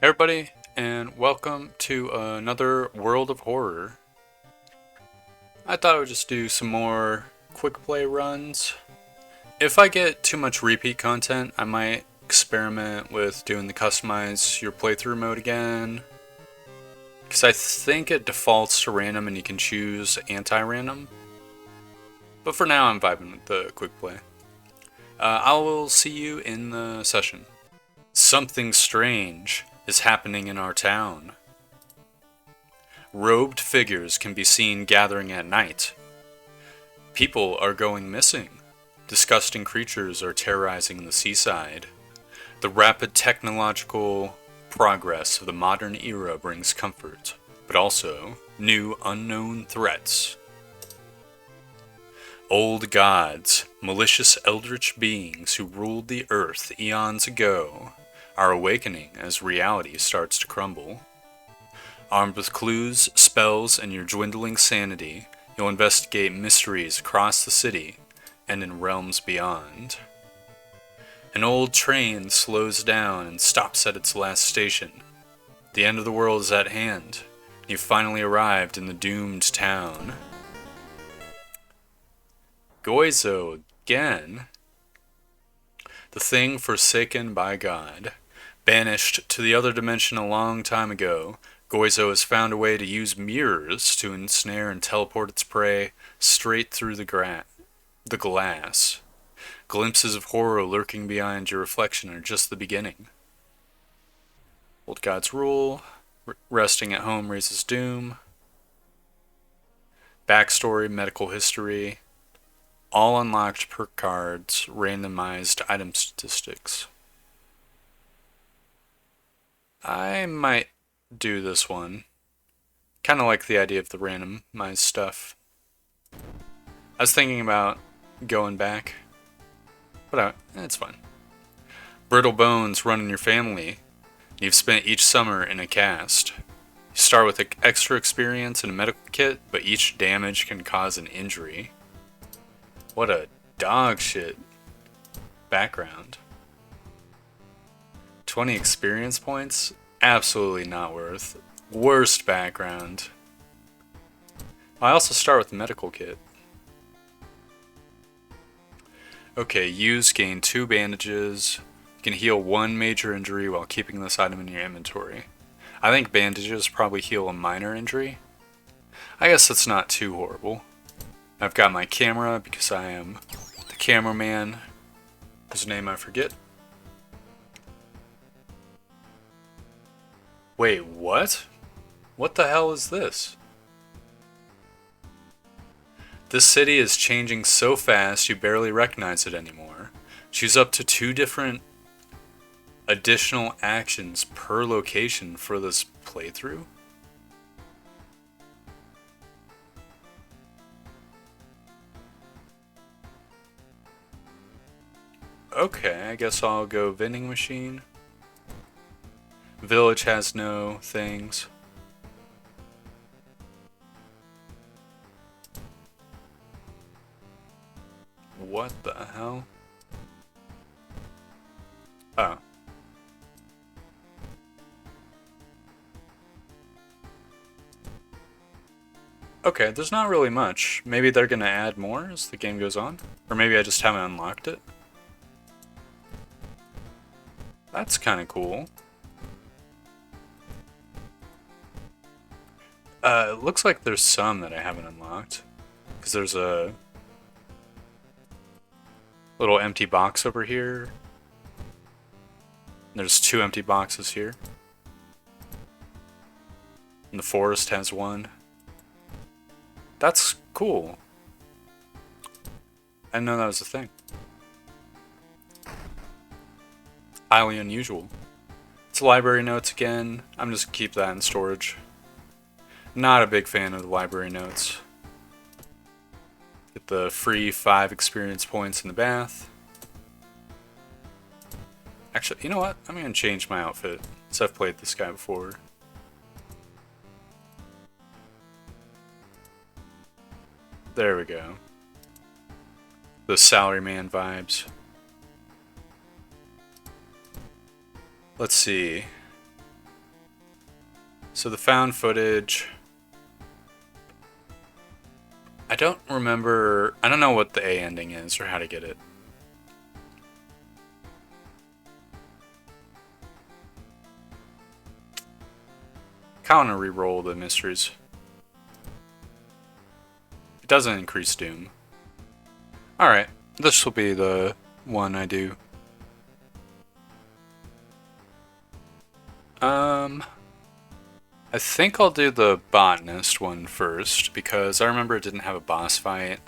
Everybody, and welcome to another World of Horror. I thought I would just do some more quick play runs. If I get too much repeat content, I might experiment with doing the customize your playthrough mode again. Because I think it defaults to random and you can choose anti-random. But for now, I'm vibing with the quick play. I will see you in the session. Something strange is happening in our town. Robed figures can be seen gathering at night. People are going missing. Disgusting creatures are terrorizing the seaside. The rapid technological progress of the modern era brings comfort, but also new unknown threats. Old gods, malicious eldritch beings who ruled the earth eons ago, are awakening as reality starts to crumble. Armed with clues, spells, and your dwindling sanity, you'll investigate mysteries across the city and in realms beyond. An old train slows down and stops at its last station. The end of the world is at hand. You've finally arrived in the doomed town. Goizo again. The thing forsaken by God. Banished to the other dimension a long time ago, Goizo has found a way to use mirrors to ensnare and teleport its prey straight through the glass. Glimpses of horror lurking behind your reflection are just the beginning. Old God's Rule, resting at home raises doom. Backstory, medical history, all unlocked perk cards, randomized item statistics. I might do this one. Kind of like the idea of the randomized stuff. I was thinking about going back, but it's fine. Brittle bones run in your family. You've spent each summer in a cast. You start with extra experience and a medical kit, but each damage can cause an injury. What a dog shit background. 20 experience points? Absolutely not worth. Worst background. I also start with the medical kit. Okay, use gain 2 bandages. You can heal 1 major injury while keeping this item in your inventory. I think bandages probably heal a minor injury. I guess that's not too horrible. I've got my camera because I am the cameraman, whose name I forget. Wait, what? What the hell is this? This city is changing so fast you barely recognize it anymore. Choose up to 2 different additional actions per location for this playthrough? Okay, I guess I'll go vending machine. Village has no things. What the hell? Oh. Okay, there's not really much. Maybe they're gonna add more as the game goes on. Or maybe I just haven't unlocked it. That's kinda cool. It looks like there's some that I haven't unlocked. Because there's a little empty box over here. There's 2 empty boxes here. And the forest has 1. That's cool. I didn't know that was a thing. Highly unusual. It's library notes again. I'm just gonna keep that in storage. Not a big fan of the library notes. Get the free 5 experience points in the bath. Actually, you know what? I'm gonna change my outfit, since I've played this guy before. There we go. The salaryman vibes. Let's see. So the found footage... I don't remember... I don't know what the A ending is or how to get it. I want to re-roll the mysteries. It doesn't increase doom. Alright, this will be the one I do. I think I'll do the Botanist one first, because I remember it didn't have a boss fight.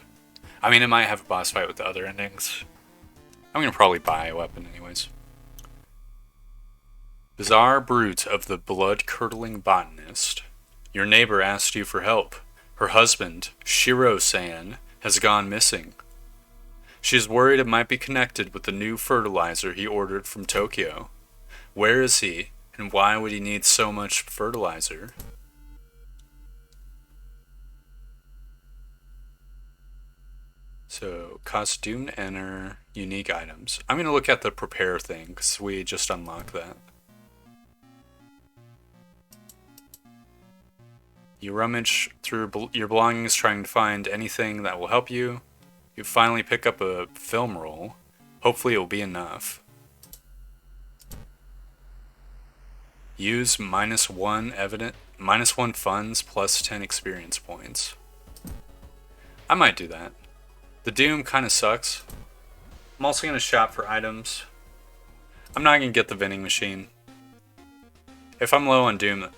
I mean, it might have a boss fight with the other endings. I'm gonna probably buy a weapon anyways. Bizarre Bruit of the Blood-Curdling Botanist. Your neighbor asked you for help. Her husband, Shiro-san, has gone missing. She is worried it might be connected with the new fertilizer he ordered from Tokyo. Where is he, and why would he need so much fertilizer? So, costume to enter, unique items. I'm going to look at the prepare thing, because we just unlocked that. You rummage through your belongings trying to find anything that will help you. You finally pick up a film roll. Hopefully it will be enough. Use -1 funds plus 10 experience points. I might do that. The doom kind of sucks. I'm also going to shop for items. I'm not going to get the vending machine. If I'm low on doom...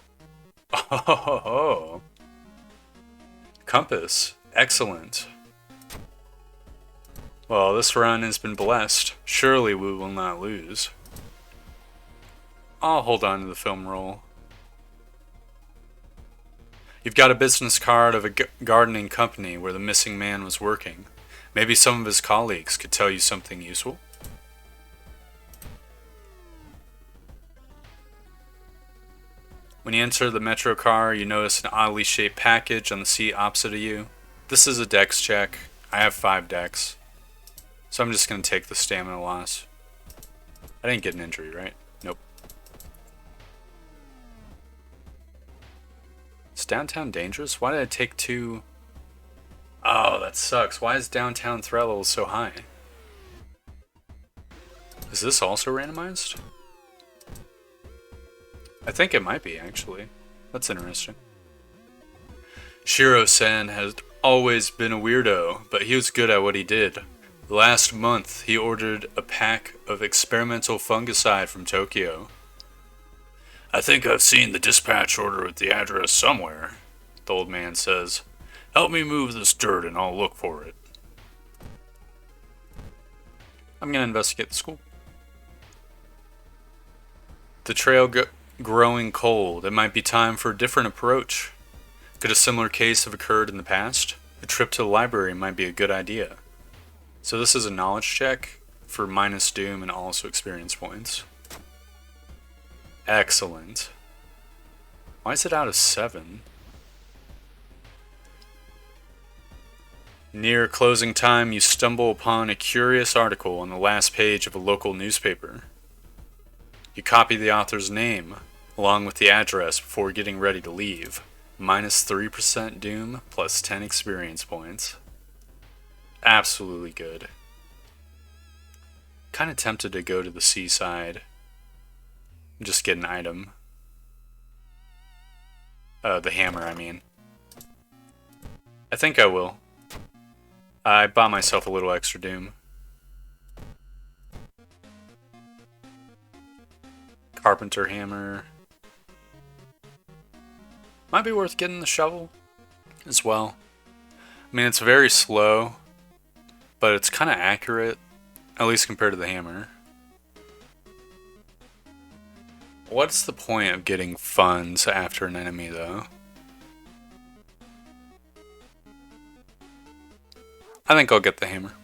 Oh, compass. Excellent. Well, this run has been blessed. Surely we will not lose. I'll hold on to the film roll. You've got a business card of a gardening company where the missing man was working. Maybe some of his colleagues could tell you something useful. When you enter the metro car, you notice an oddly shaped package on the seat opposite of you. This is a dex check. I have 5 dex. So I'm just going to take the stamina loss. I didn't get an injury, right? Nope. Is downtown dangerous? Why did I take 2? Oh, that sucks. Why is downtown threat level so high? Is this also randomized? I think it might be, actually. That's interesting. Shiro-san has always been a weirdo, but he was good at what he did. Last month, he ordered a pack of experimental fungicide from Tokyo. I think I've seen the dispatch order with the address somewhere, the old man says. Help me move this dirt and I'll look for it. I'm gonna investigate the school. The trail growing cold. It might be time for a different approach. Could a similar case have occurred in the past? A trip to the library might be a good idea. So this is a knowledge check for minus doom and also experience points. Excellent. Why is it out of 7? Near closing time, you stumble upon a curious article on the last page of a local newspaper. You copy the author's name, along with the address before getting ready to leave. Minus 3% doom, plus 10 experience points. Absolutely good. Kind of tempted to go to the seaside. Just get an item. The hammer, I mean. I think I will. I bought myself a little extra doom. Carpenter hammer. Might be worth getting the shovel as well. I mean, it's very slow, but it's kind of accurate, at least compared to the hammer. What's the point of getting funds after an enemy, though? I think I'll get the hammer.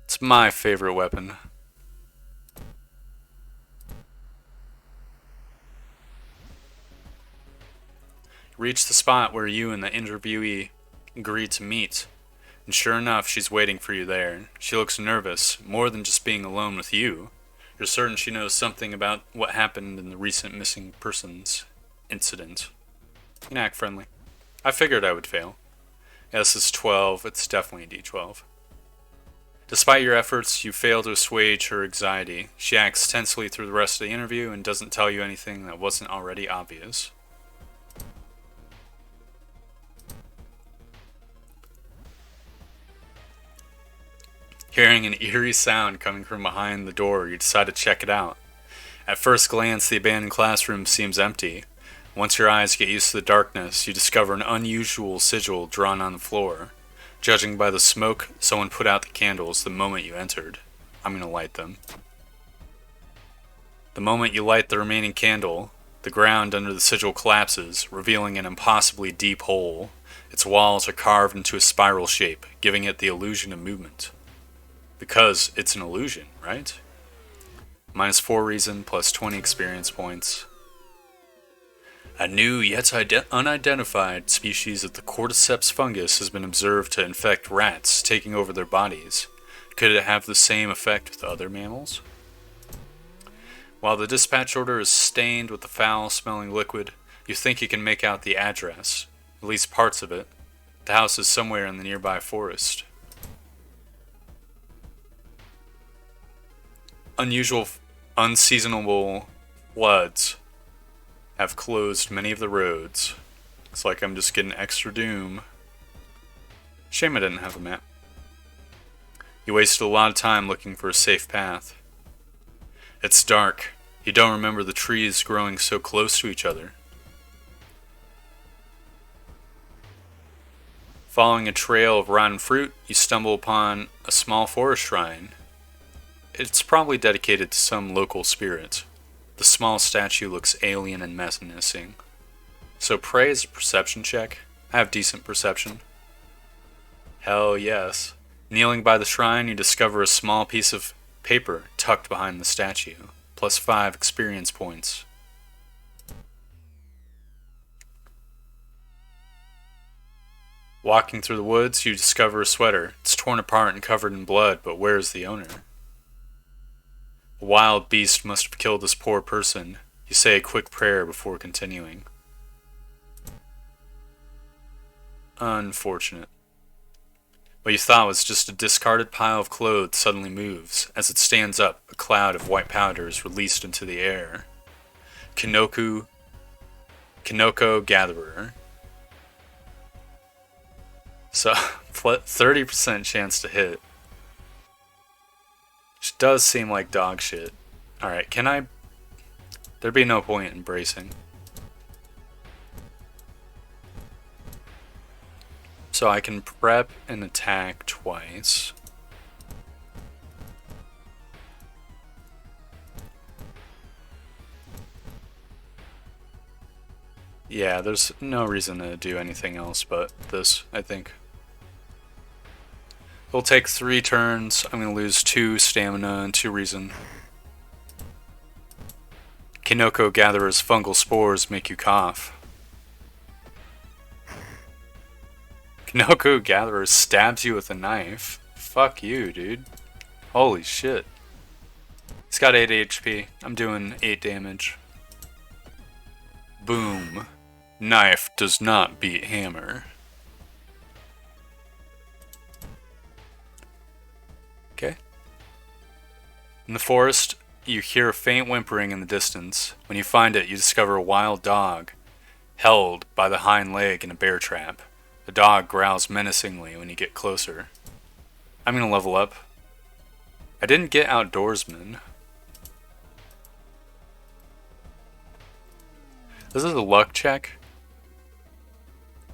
It's my favorite weapon. Reach the spot where you and the interviewee agreed to meet. And sure enough, she's waiting for you there. She looks nervous, more than just being alone with you. You're certain she knows something about what happened in the recent missing persons incident. You can act friendly. I figured I would fail. Yeah, this is 12. It's definitely a D12. Despite your efforts, you fail to assuage her anxiety. She acts tensely through the rest of the interview and doesn't tell you anything that wasn't already obvious. Hearing an eerie sound coming from behind the door, you decide to check it out. At first glance, the abandoned classroom seems empty. Once your eyes get used to the darkness, you discover an unusual sigil drawn on the floor. Judging by the smoke, someone put out the candles the moment you entered. I'm gonna light them. The moment you light the remaining candle, the ground under the sigil collapses, revealing an impossibly deep hole. Its walls are carved into a spiral shape, giving it the illusion of movement. Because it's an illusion, right? -4 reason, plus 20 experience points. A new yet unidentified species of the cordyceps fungus has been observed to infect rats, taking over their bodies. Could it have the same effect with other mammals? While the dispatch order is stained with the foul-smelling liquid, you think you can make out the address, at least parts of it. The house is somewhere in the nearby forest. Unusual, unseasonable floods have closed many of the roads. Looks like I'm just getting extra doom. Shame I didn't have a map. You wasted a lot of time looking for a safe path. It's dark. You don't remember the trees growing so close to each other. Following a trail of rotten fruit, you stumble upon a small forest shrine. It's probably dedicated to some local spirit. The small statue looks alien and menacing. So pray is a perception check. I have decent perception. Hell yes. Kneeling by the shrine, you discover a small piece of paper tucked behind the statue. Plus 5 experience points. Walking through the woods, you discover a sweater. It's torn apart and covered in blood, but where's the owner? A wild beast must have killed this poor person. You say a quick prayer before continuing. Unfortunate. What you thought was just a discarded pile of clothes suddenly moves. As it stands up, a cloud of white powder is released into the air. Kinoko Gatherer. So, 30% chance to hit. Which does seem like dog shit. Alright, can I... There'd be no point in bracing. So I can prep and attack twice. Yeah, there's no reason to do anything else but this, I think. It'll take 3 turns. I'm going to lose 2 stamina and 2 reason. Kinoko Gatherer's fungal spores make you cough. Kinoko Gatherer stabs you with a knife. Fuck you, dude. Holy shit. He's got 8 HP. I'm doing 8 damage. Boom. Knife does not beat hammer. Okay. In the forest, you hear a faint whimpering in the distance. When you find it, you discover a wild dog held by the hind leg in a bear trap. The dog growls menacingly when you get closer. I'm gonna level up. I didn't get Outdoorsman. This is a luck check.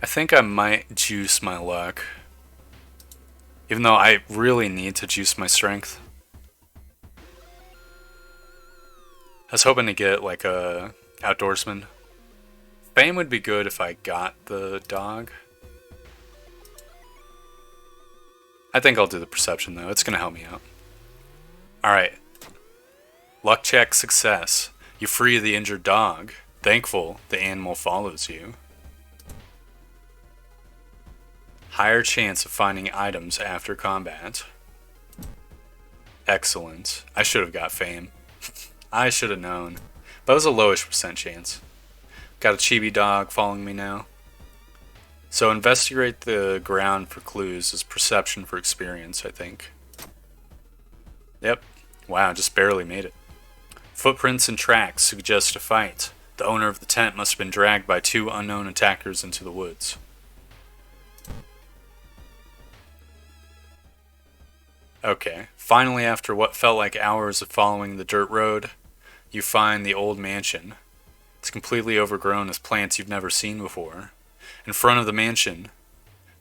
I think I might juice my luck. Even though I really need to juice my strength. I was hoping to get like a Outdoorsman. Fame would be good if I got the dog. I think I'll do the perception though. It's gonna help me out. Alright. Luck check success. You free the injured dog. Thankful the animal follows you. Higher chance of finding items after combat. Excellent. I should have got fame. I should have known. But it was a lowish percent chance. Got a chibi dog following me now. So investigate the ground for clues is perception for experience, I think. Yep. Wow, just barely made it. Footprints and tracks suggest a fight. The owner of the tent must have been dragged by 2 unknown attackers into the woods. Okay, finally after what felt like hours of following the dirt road, you find the old mansion. It's completely overgrown with plants you've never seen before. In front of the mansion,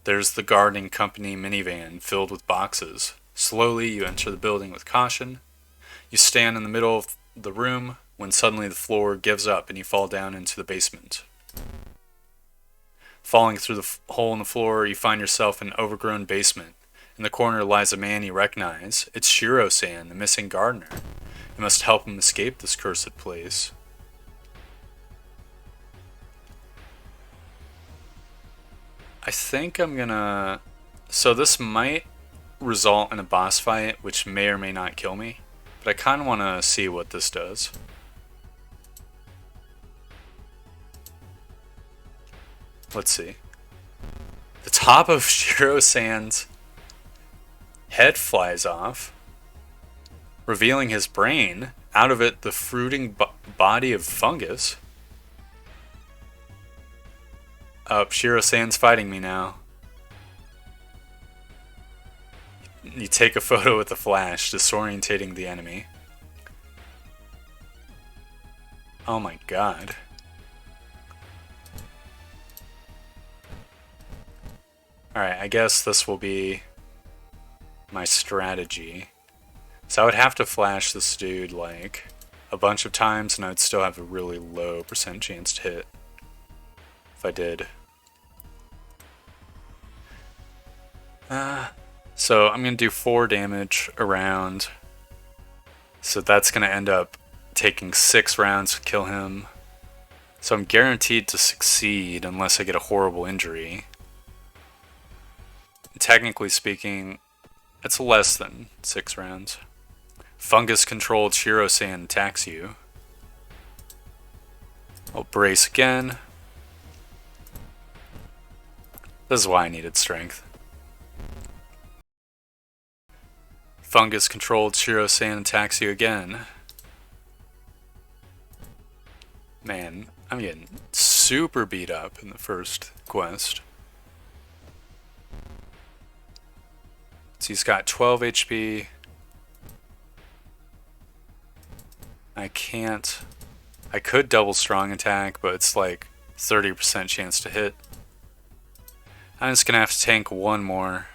there's the gardening company minivan filled with boxes. Slowly, you enter the building with caution. You stand in the middle of the room when suddenly the floor gives up and you fall down into the basement. Falling through the hole in the floor, you find yourself in an overgrown basement. In the corner lies a man you recognize. It's Shiro-san, the missing gardener. You must help him escape this cursed place. I think I'm gonna... So this might result in a boss fight, which may or may not kill me. But I kind of want to see what this does. Let's see. The top of Shiro-san's head flies off, revealing his brain. Out of it, the fruiting body of fungus. Shiro-san's fighting me now. You take a photo with a flash, disorientating the enemy. Oh my god. Alright, I guess this will be my strategy. So I would have to flash this dude like a bunch of times and I would still have a really low percent chance to hit if I did. So I'm going to do 4 damage around. So that's going to end up taking 6 rounds to kill him. So I'm guaranteed to succeed unless I get a horrible injury. Technically speaking, it's less than 6 rounds. Fungus-controlled Shiro-san attacks you. I'll brace again. This is why I needed strength. Fungus-controlled Shiro-san attacks you again. Man, I'm getting super beat up in the first quest. So he's got 12 HP. I could double strong attack, but it's like 30% chance to hit. I'm just gonna have to tank 1 more.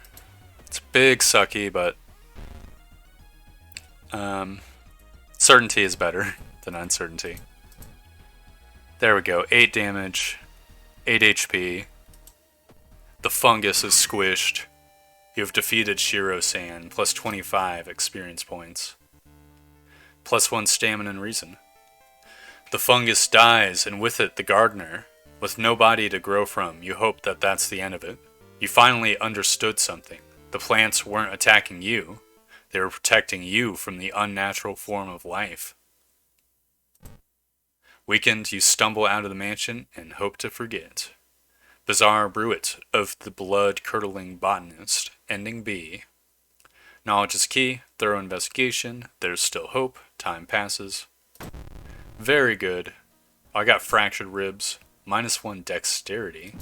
It's big sucky, but certainty is better than uncertainty. There we go, 8 damage, 8 HP. The fungus is squished. You have defeated Shiro-san, plus 25 experience points. Plus 1 stamina and reason. The fungus dies, and with it the gardener. With no body to grow from, you hope that that's the end of it. You finally understood something. The plants weren't attacking you. They were protecting you from the unnatural form of life. Weakened, you stumble out of the mansion and hope to forget. Bizarre Bruit of the Blood-Curdling Botanist, ending B. Knowledge is key, thorough investigation, there's still hope, time passes. Very good. Oh, I got fractured ribs, -1 dexterity.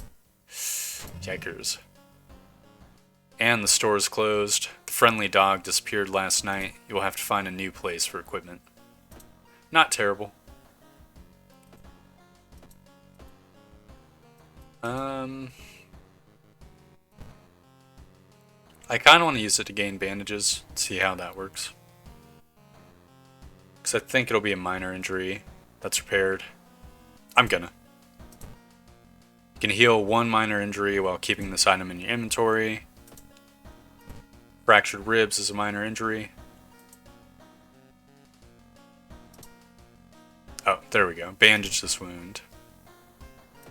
Yikers. And the store is closed. The friendly dog disappeared last night. You will have to find a new place for equipment. Not terrible. I kind of want to use it to gain bandages, see how that works. Because I think it'll be a minor injury that's repaired. I'm gonna. You can heal 1 minor injury while keeping this item in your inventory. Fractured ribs is a minor injury. Oh, there we go. Bandage this wound.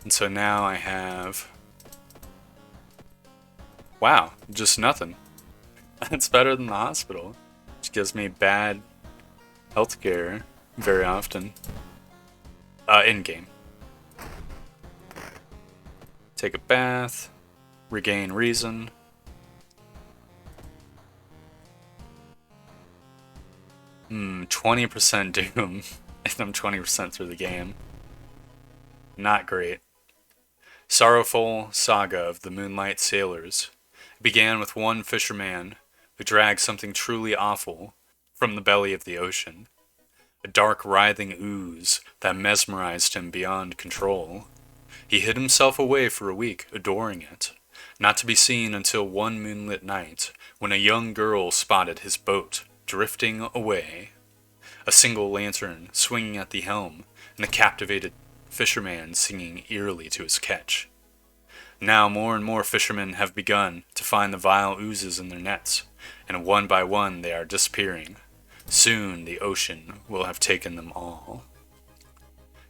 And so now I have... Wow, just nothing. That's better than the hospital, which gives me bad healthcare. very often. In-game. Take a bath. Regain reason. Hmm, 20% doom. And I'm 20% through the game. Not great. Sorrowful Saga of the Moonlight Sailors. It began with one fisherman who dragged something truly awful from the belly of the ocean. A dark, writhing ooze that mesmerized him beyond control. He hid himself away for a week, adoring it, not to be seen until one moonlit night when a young girl spotted his boat drifting away. A single lantern swinging at the helm, and a captivated fisherman singing eerily to his catch. Now more and more fishermen have begun to find the vile oozes in their nets, and one by one they are disappearing. Soon the ocean will have taken them all.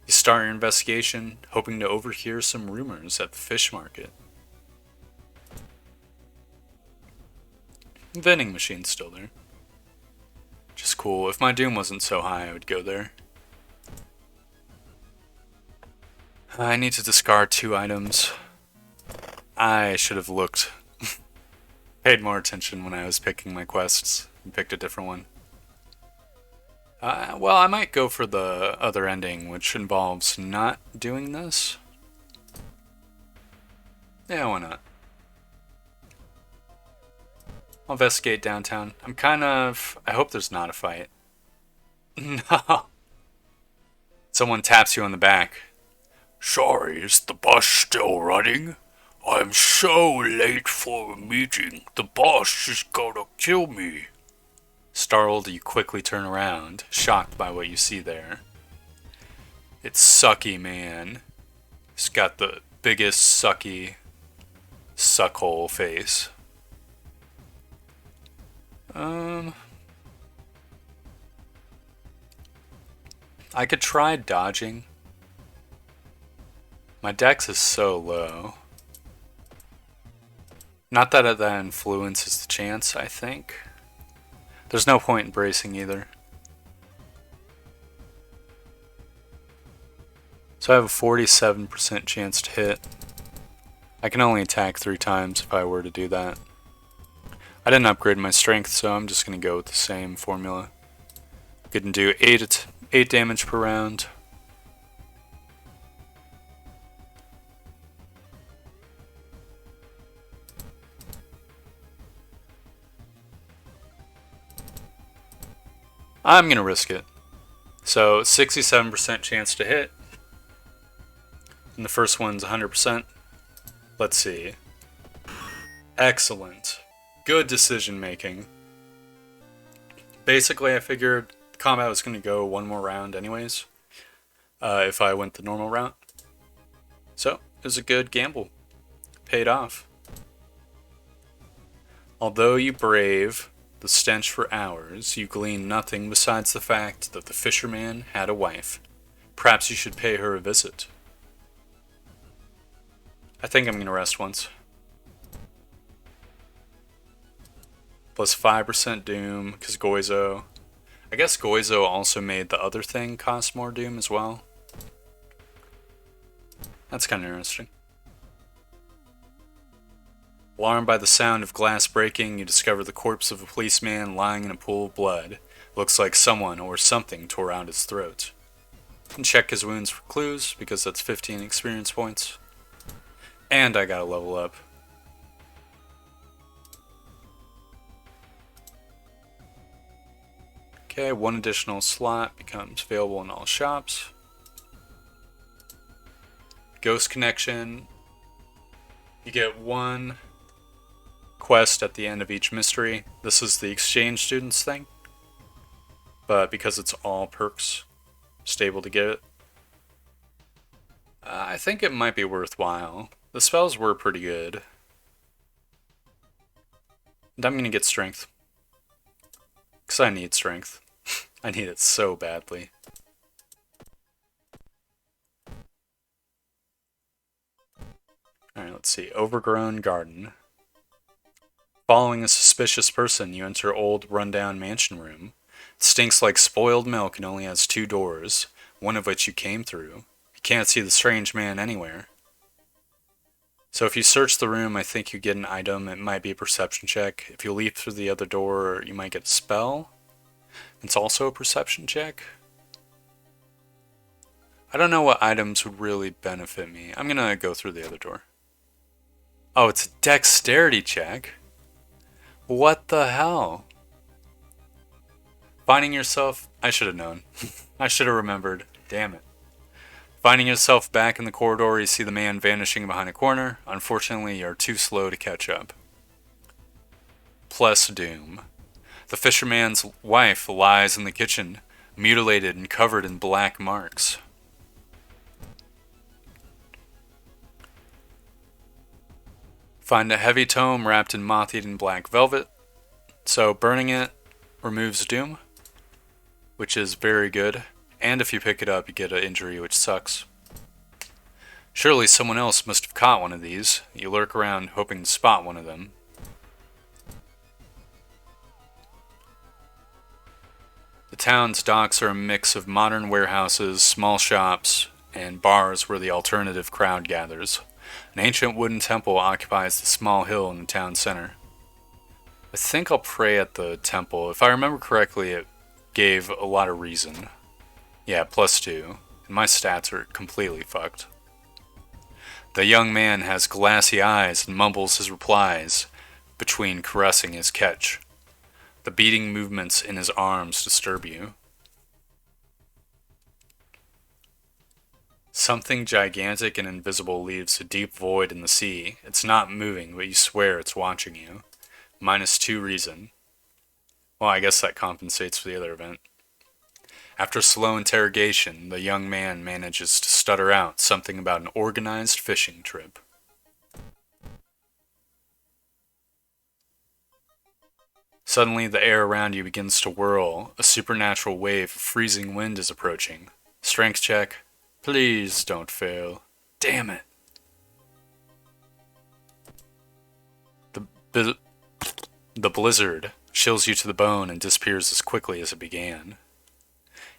You start your investigation, hoping to overhear some rumors at the fish market. Vending machine's still there. Which is cool. If my doom wasn't so high, I would go there. I need to discard 2 items. I should have looked, paid more attention when I was picking my quests, and picked a different one. Well, I might go for the other ending, which involves not doing this. Yeah, why not? I'll investigate downtown. I hope there's not a fight. No. Someone taps you on the back. Sorry, is the bus still running? I'm so late for a meeting. The boss is gonna kill me. Startled, you quickly turn around, shocked by what you see there. It's Sucky Man. He's got the biggest sucky suckhole face. I could try dodging. My dex is so low. Not that that influences the chance, I think. There's no point in bracing either. So I have a 47% chance to hit. I can only attack 3 times if I were to do that. I didn't upgrade my strength, so I'm just going to go with the same formula. Good and do 8 damage per round. I'm going to risk it. So 67% chance to hit. And the first one's 100%. Let's see. Excellent. Good decision making. Basically, I figured combat was going to go 1 more round anyways. If I went the normal route. So, it was a good gamble. Paid off. Although you brave the stench for hours, you glean nothing besides the fact that the fisherman had a wife. Perhaps you should pay her a visit. I think I'm going to rest once. Plus 5% doom, because Goizo. I guess Goizo also made the other thing cost more doom as well. That's kind of interesting. Alarmed by the sound of glass breaking, you discover the corpse of a policeman lying in a pool of blood. Looks like someone or something tore out his throat. You can check his wounds for clues, because that's 15 experience points. And I gotta level up. Okay, 1 additional slot becomes available in all shops. Ghost Connection. You get 1 quest at the end of each mystery. This is the exchange students thing. But because it's all perks, stable to get it. I think it might be worthwhile. The spells were pretty good. And I'm going to get strength. Because I need strength. I need it so badly. Alright, let's see. Overgrown garden. Following a suspicious person, you enter old, rundown mansion room. It stinks like spoiled milk and only has 2 doors, one of which you came through. You can't see the strange man anywhere. So if you search the room, I think you get an item. It might be a perception check. If you leap through the other door, you might get a spell. It's also a perception check. I don't know what items would really benefit me. I'm gonna go through the other door. Oh, it's a dexterity check? What the hell? Finding yourself... I should have known. I should have remembered. Damn it. Finding yourself back in the corridor, you see the man vanishing behind a corner. Unfortunately, you're too slow to catch up. Plus doom. The fisherman's wife lies in the kitchen, mutilated and covered in black marks. Find a heavy tome wrapped in moth-eaten black velvet. So burning it removes doom, which is very good. And if you pick it up, you get an injury, which sucks. Surely someone else must have caught one of these. You lurk around hoping to spot one of them. The town's docks are a mix of modern warehouses, small shops, and bars where the alternative crowd gathers. An ancient wooden temple occupies the small hill in the town center. I think I'll pray at the temple. If I remember correctly, it gave a lot of reason. Yeah, +2. And my stats are completely fucked. The young man has glassy eyes and mumbles his replies between caressing his catch. The beating movements in his arms disturb you. Something gigantic and invisible leaves a deep void in the sea. It's not moving, but you swear it's watching you. -2 reason. Well, I guess that compensates for the other event. After slow interrogation, the young man manages to stutter out something about an organized fishing trip. Suddenly, the air around you begins to whirl. A supernatural wave of freezing wind is approaching. Strength check. Please don't fail. Damn it. The blizzard chills you to the bone and disappears as quickly as it began.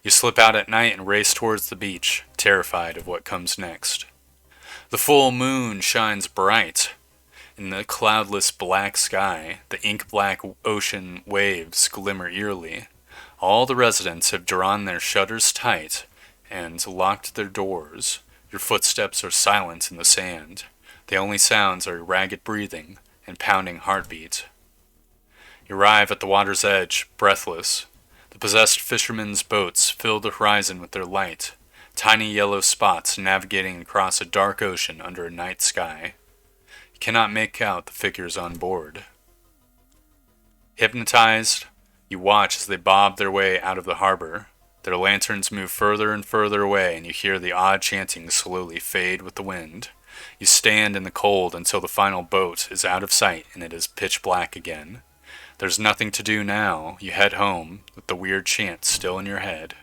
You slip out at night and race towards the beach, terrified of what comes next. The full moon shines bright. In the cloudless black sky, the ink-black ocean waves glimmer eerily. All the residents have drawn their shutters tight and locked their doors. Your footsteps are silent in the sand. The only sounds are ragged breathing and pounding heartbeat. You arrive at the water's edge, breathless. The possessed fishermen's boats fill the horizon with their light, tiny yellow spots navigating across a dark ocean under a night sky. You cannot make out the figures on board. Hypnotized, you watch as they bob their way out of the harbor. Their lanterns move further and further away, and you hear the odd chanting slowly fade with the wind. You stand in the cold until the final boat is out of sight and it is pitch black again. There's nothing to do now. You head home, with the weird chant still in your head.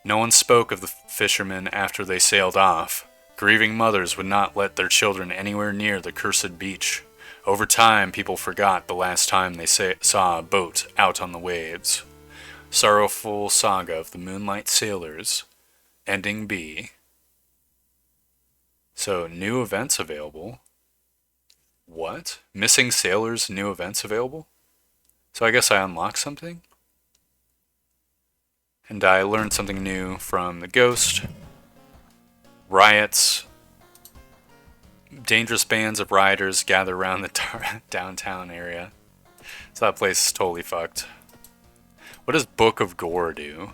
No one spoke of the fishermen after they sailed off. Grieving mothers would not let their children anywhere near the cursed beach. Over time, people forgot the last time they saw a boat out on the waves. Sorrowful Saga of the Moonlight Sailors. Ending B. So, new events available. What? Missing sailors, new events available? So I guess I unlocked something? And I learned something new from the ghost. Riots. Dangerous bands of rioters gather around the downtown area. So that place is totally fucked. What does Book of Gore do?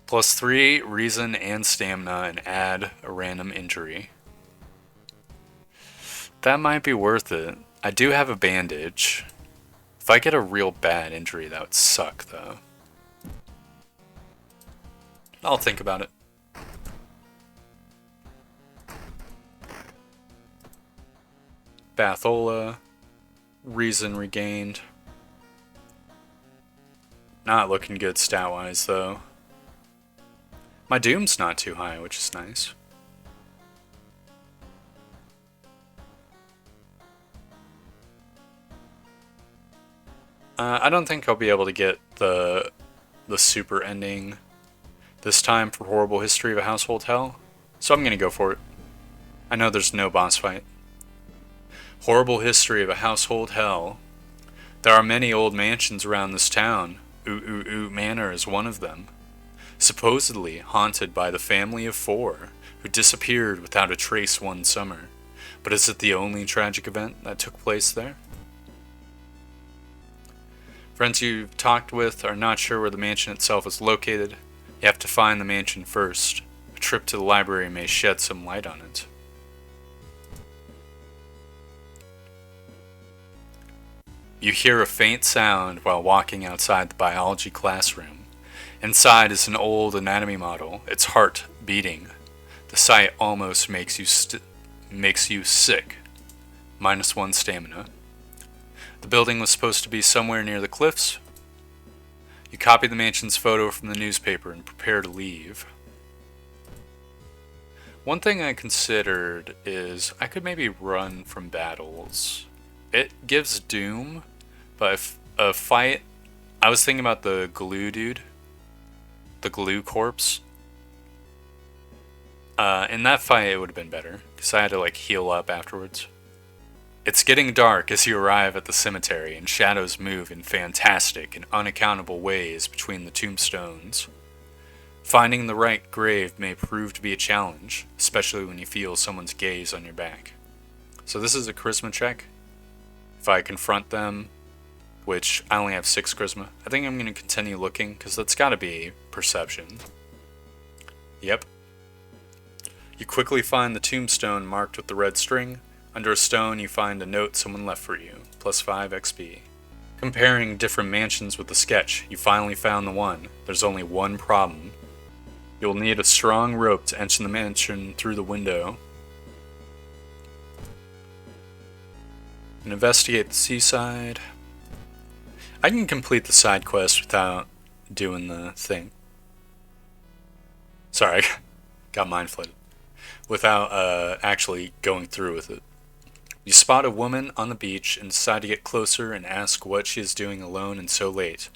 +3 reason and stamina and add a random injury. That might be worth it. I do have a bandage. If I get a real bad injury, that would suck, though. I'll think about it. Bathola. Reason regained. Not looking good stat-wise, though. My Doom's not too high, which is nice. I don't think I'll be able to get the super ending this time for Horrible History of a Household Hell, so I'm gonna go for it. I know there's no boss fight. Horrible History of a Household Hell. There are many old mansions around this town. Ooh Manor is one of them. Supposedly haunted by the family of 4 who disappeared without a trace one summer. But is it the only tragic event that took place there? Friends you've talked with are not sure where the mansion itself is located. You have to find the mansion first. A trip to the library may shed some light on it. You hear a faint sound while walking outside the biology classroom. Inside is an old anatomy model, its heart beating. The sight almost makes you sick. -1 stamina. The building was supposed to be somewhere near the cliffs. You copy the mansion's photo from the newspaper and prepare to leave. One thing I considered is I could maybe run from battles. It gives doom, but if a fight... I was thinking about the glue dude. The glue corpse. In that fight it would have been better, because I had to like heal up afterwards. It's getting dark as you arrive at the cemetery, and shadows move in fantastic and unaccountable ways between the tombstones. Finding the right grave may prove to be a challenge, especially when you feel someone's gaze on your back. So this is a charisma check. If I confront them, which I only have 6 charisma, I think I'm going to continue looking, because that's got to be perception. Yep. You quickly find the tombstone marked with the red string. Under a stone you find a note someone left for you, +5 XP. Comparing different mansions with the sketch, you finally found the one. There's only one problem. You'll need a strong rope to enter the mansion through the window. And investigate the seaside. I can complete the side quest without doing the thing. Sorry, got mind flooded. Without actually going through with it. You spot a woman on the beach and decide to get closer and ask what she is doing alone and so late.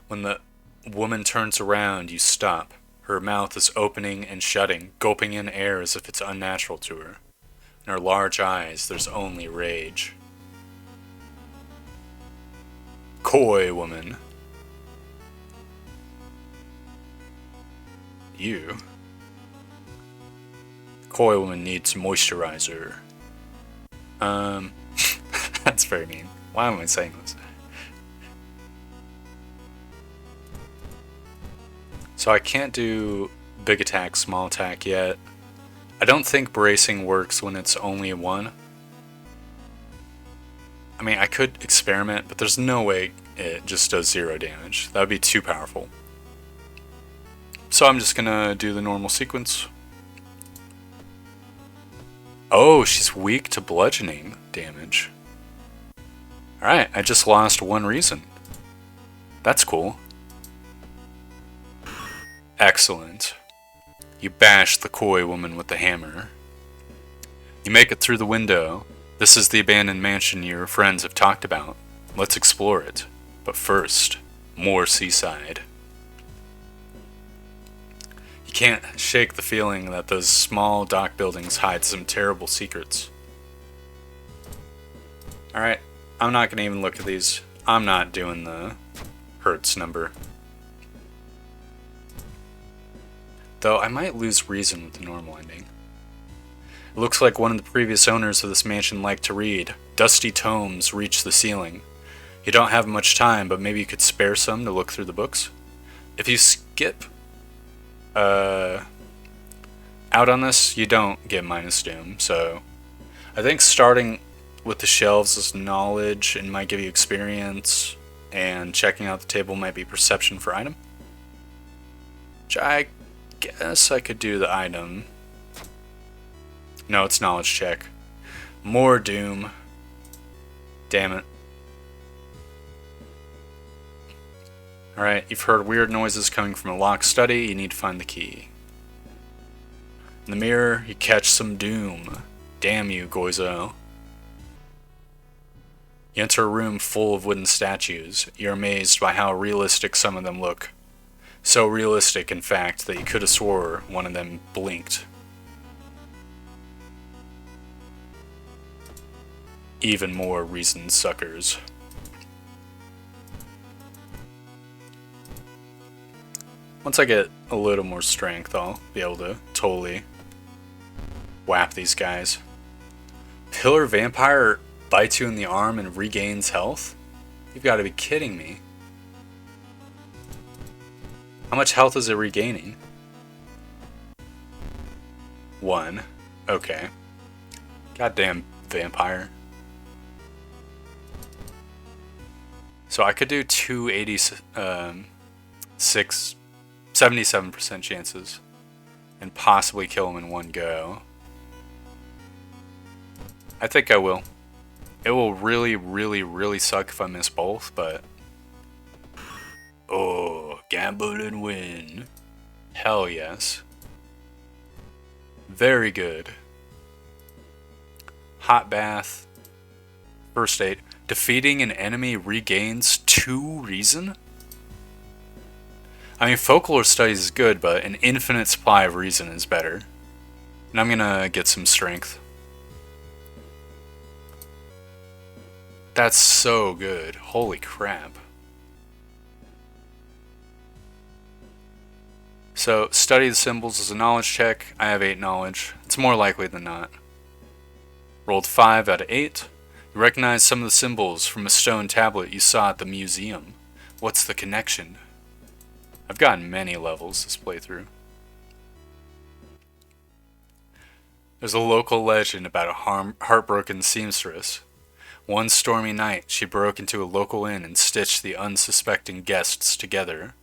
When the woman turns around, you stop. Her mouth is opening and shutting, gulping in air as if it's unnatural to her. In her large eyes, there's only rage. Coy woman. You. Coy woman needs moisturizer. That's very mean. Why am I saying this? So I can't do big attack, small attack yet. I don't think bracing works when it's only 1. I mean, I could experiment, but there's no way it just does 0 damage. That would be too powerful. So I'm just gonna do the normal sequence. Oh, she's weak to bludgeoning damage. Alright, I just lost 1 reason. That's cool. Excellent. You bash the coy woman with the hammer. You make it through the window. This is the abandoned mansion your friends have talked about. Let's explore it. But first, more seaside. You can't shake the feeling that those small dock buildings hide some terrible secrets. Alright, I'm not going to even look at these. I'm not doing the Hertz number. Though I might lose reason with the normal ending. It looks like one of the previous owners of this mansion liked to read. Dusty tomes reach the ceiling. You don't have much time, but maybe you could spare some to look through the books? If you skip out on this, you don't get minus doom, so I think starting with the shelves is knowledge and might give you experience, and checking out the table might be perception for item. Which I guess I could do the item. No, it's knowledge check. More doom. Damn it. Alright, you've heard weird noises coming from a locked study. You need to find the key. In the mirror, you catch some doom. Damn you, Goizo. You enter a room full of wooden statues. You're amazed by how realistic some of them look. So realistic, in fact, that you could have swore one of them blinked. Even more reason suckers. Once I get a little more strength, I'll be able to totally whap these guys. Pillar Vampire bites you in the arm and regains health? You've got to be kidding me. How much health is it regaining? 1. Okay. Goddamn vampire. So I could do 77% chances and possibly kill him in one go. I think I will. It will really, really, really suck if I miss both, but... Oh, gamble and win. Hell yes. Very good. Hot bath. First aid. Defeating an enemy regains 2 reason? I mean, folklore studies is good, but an infinite supply of reason is better. And I'm gonna get some strength. That's so good. Holy crap. So, study the symbols is a knowledge check. I have 8 knowledge. It's more likely than not. Rolled 5 out of 8. You recognize some of the symbols from a stone tablet you saw at the museum. What's the connection? I've gotten many levels this playthrough. There's a local legend about a heartbroken seamstress. One stormy night, she broke into a local inn and stitched the unsuspecting guests together.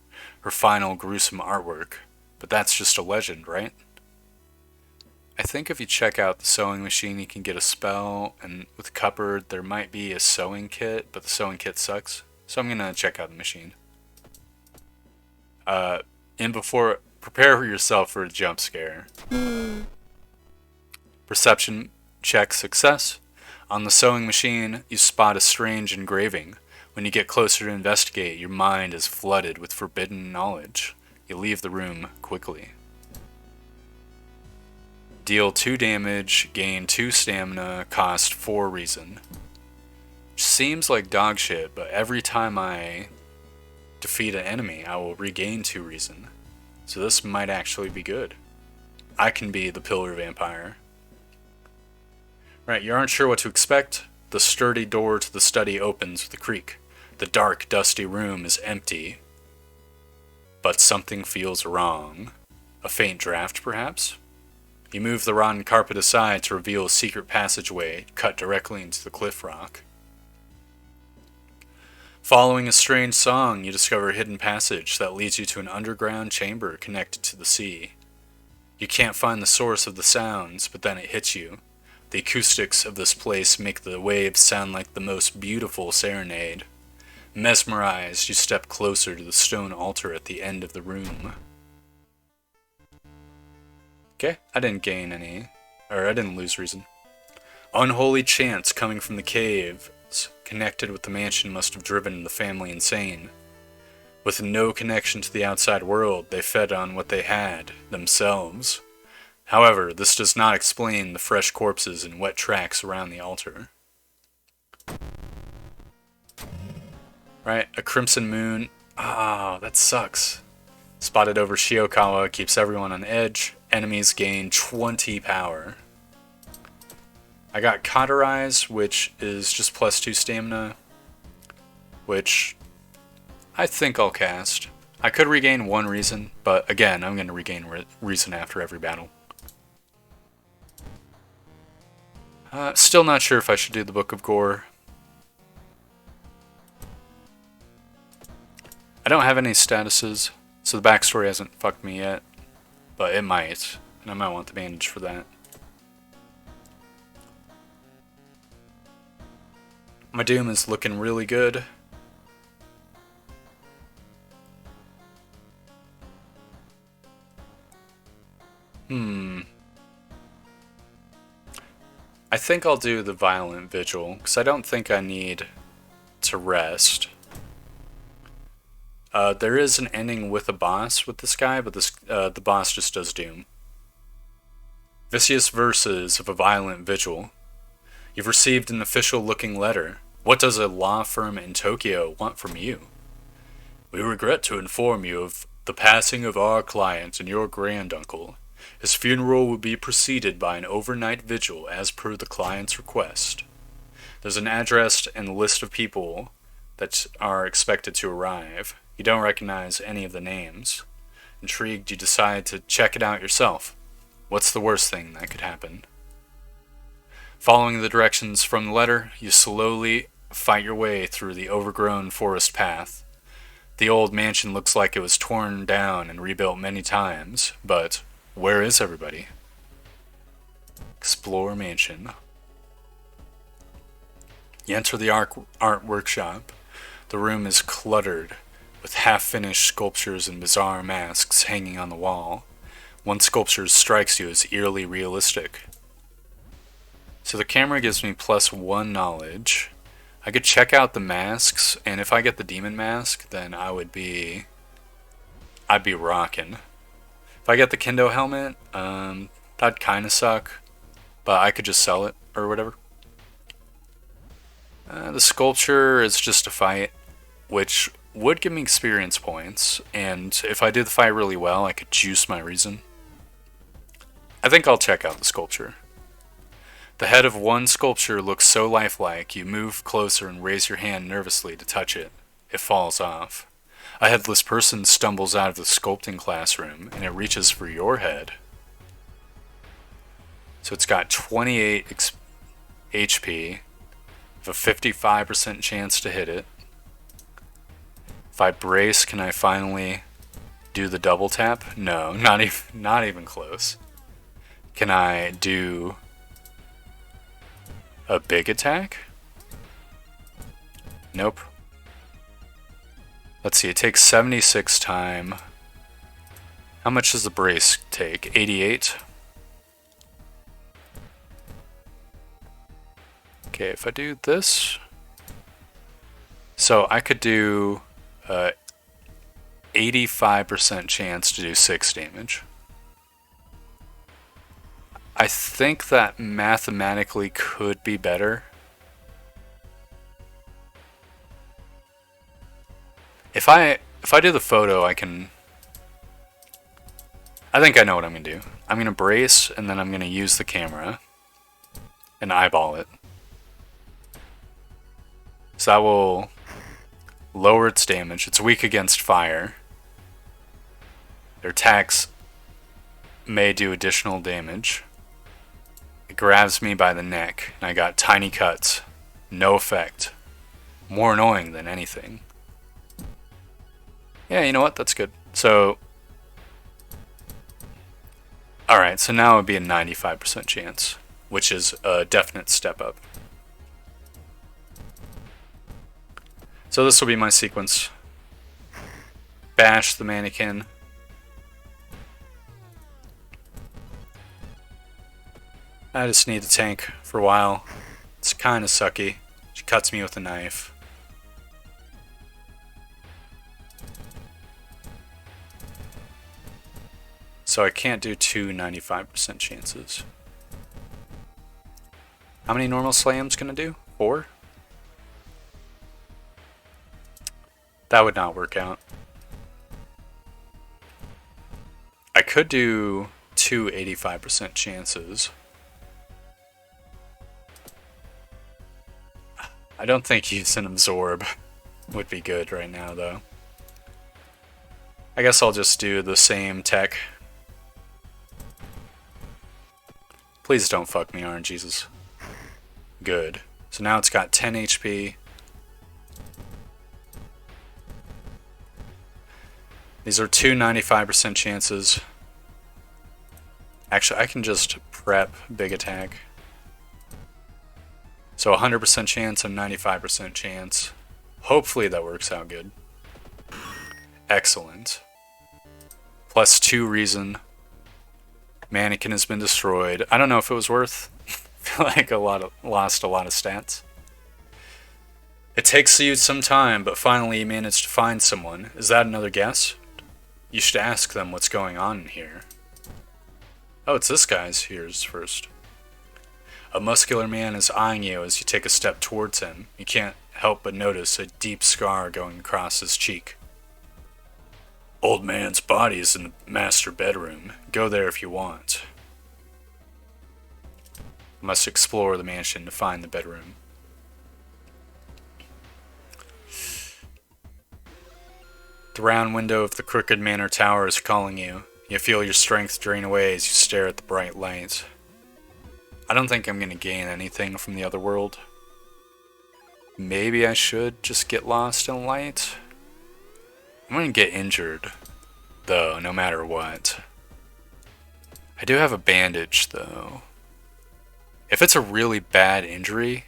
Her final gruesome artwork. But that's just a legend, right? I think if you check out the sewing machine, you can get a spell, and with cupboard, there might be a sewing kit, but the sewing kit sucks. So I'm gonna check out the machine. Prepare yourself for a jump scare. Perception check success. On the sewing machine, you spot a strange engraving. When you get closer to investigate, your mind is flooded with forbidden knowledge. You leave the room quickly. Deal 2 damage, gain 2 stamina, cost 4 reason. Which seems like dog shit, but every time I defeat an enemy, I will regain 2 reason. So this might actually be good. I can be the Pillar Vampire. Right, you aren't sure what to expect? The sturdy door to the study opens with a creak. The dark, dusty room is empty. But something feels wrong. A faint draft, perhaps? You move the rotten carpet aside to reveal a secret passageway cut directly into the cliff rock. Following a strange song, you discover a hidden passage that leads you to an underground chamber connected to the sea. You can't find the source of the sounds, but then it hits you. The acoustics of this place make the waves sound like the most beautiful serenade. Mesmerized, you step closer to the stone altar at the end of the room. Okay, I didn't lose reason. Unholy chants coming from the caves connected with the mansion must have driven the family insane. With no connection to the outside world, they fed on what they had, themselves. However, this does not explain the fresh corpses and wet tracks around the altar. Right, a crimson moon. Ah, that sucks. Spotted over Shiokawa keeps everyone on edge. Enemies gain 20 power. I got Cauterize, which is just plus 2 stamina, which I think I'll cast. I could regain 1 reason, but again, I'm going to regain reason after every battle. Still not sure if I should do the Book of Gore. I don't have any statuses, so the backstory hasn't fucked me yet, but it might, and I might want the bandage for that. My Doom is looking really good. I think I'll do the Violent Vigil, because I don't think I need to rest. There is an ending with a boss with this guy, but the boss just does doom. Vicious verses of a violent vigil. You've received an official-looking letter. What does a law firm in Tokyo want from you? We regret to inform you of the passing of our client and your granduncle. His funeral will be preceded by an overnight vigil as per the client's request. There's an address and a list of people that are expected to arrive. You don't recognize any of the names. Intrigued, you decide to check it out yourself. What's the worst thing that could happen? Following the directions from the letter, you slowly fight your way through the overgrown forest path. The old mansion looks like it was torn down and rebuilt many times, but where is everybody? Explore mansion. You enter the art workshop. The room is cluttered with half-finished sculptures and bizarre masks hanging on the wall. One sculpture strikes you as eerily realistic. So the camera gives me +1 knowledge. I could check out the masks, and if I get the demon mask, then I'd be rocking. If I get the Kendo helmet, that'd kind of suck, but I could just sell it or whatever. The sculpture is just a fight, which would give me experience points, and if I did the fight really well, I could juice my reason. I think I'll check out the sculpture. The head of one sculpture looks so lifelike, you move closer and raise your hand nervously to touch it. It falls off. A headless person stumbles out of the sculpting classroom, and it reaches for your head. So it's got 28 HP, with a 55% chance to hit it. If I brace, can I finally do the double tap? No, not even close. Can I do a big attack? Nope. Let's see, it takes 76 time. How much does the brace take? 88? Okay, if I do this... So I could do 85% chance to do 6 damage. I think that mathematically could be better. If I do the photo, I think I know what I'm gonna do. I'm gonna brace, and then I'm gonna use the camera and eyeball it. So that will lower its damage. It's weak against fire. Their attacks may do additional damage. It grabs me by the neck, and I got tiny cuts. No effect. More annoying than anything. Yeah, you know what? That's good. So, alright, so now it would be a 95% chance, which is a definite step up. So this will be my sequence. Bash the mannequin. I just need a tank for a while. It's kind of sucky. She cuts me with a knife. So I can't do two 95% chances. How many normal slams can I do? 4? That would not work out. I could do two 85% chances. I don't think using absorb would be good right now, though. I guess I'll just do the same tech. Please don't fuck me, RNGesus. Good. So now it's got 10 HP. These are two 95% chances. Actually, I can just prep big attack. So 100% chance and 95% chance. Hopefully that works out good. Excellent. +2 reason. Mannequin has been destroyed. I don't know if it was worth. I feel like lost a lot of stats. It takes you some time, but finally you manage to find someone. Is that another guess? You should ask them what's going on in here. Oh, it's this guy's here's first. A muscular man is eyeing you as you take a step towards him. You can't help but notice a deep scar going across his cheek. Old man's body is in the master bedroom. Go there if you want. You must explore the mansion to find the bedroom. The round window of the crooked manor tower is calling you. You feel your strength drain away as you stare at the bright light. I don't think I'm going to gain anything from the other world. Maybe I should just get lost in light. I'm going to get injured, though, no matter what. I do have a bandage, though. If it's a really bad injury,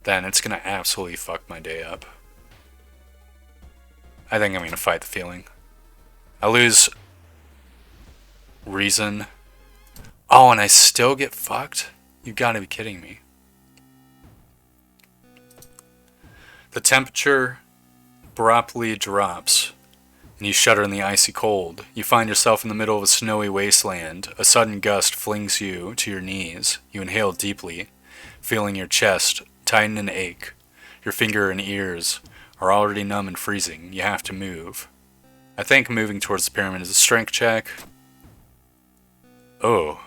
then it's going to absolutely fuck my day up. I think I'm going to fight the feeling. I lose reason. Oh, and I still get fucked? You gotta be kidding me. The temperature abruptly drops, and you shudder in the icy cold. You find yourself in the middle of a snowy wasteland. A sudden gust flings you to your knees. You inhale deeply, feeling your chest tighten and ache. Your finger and ears are already numb and freezing. You have to move. I think moving towards the pyramid is a strength check. Oh.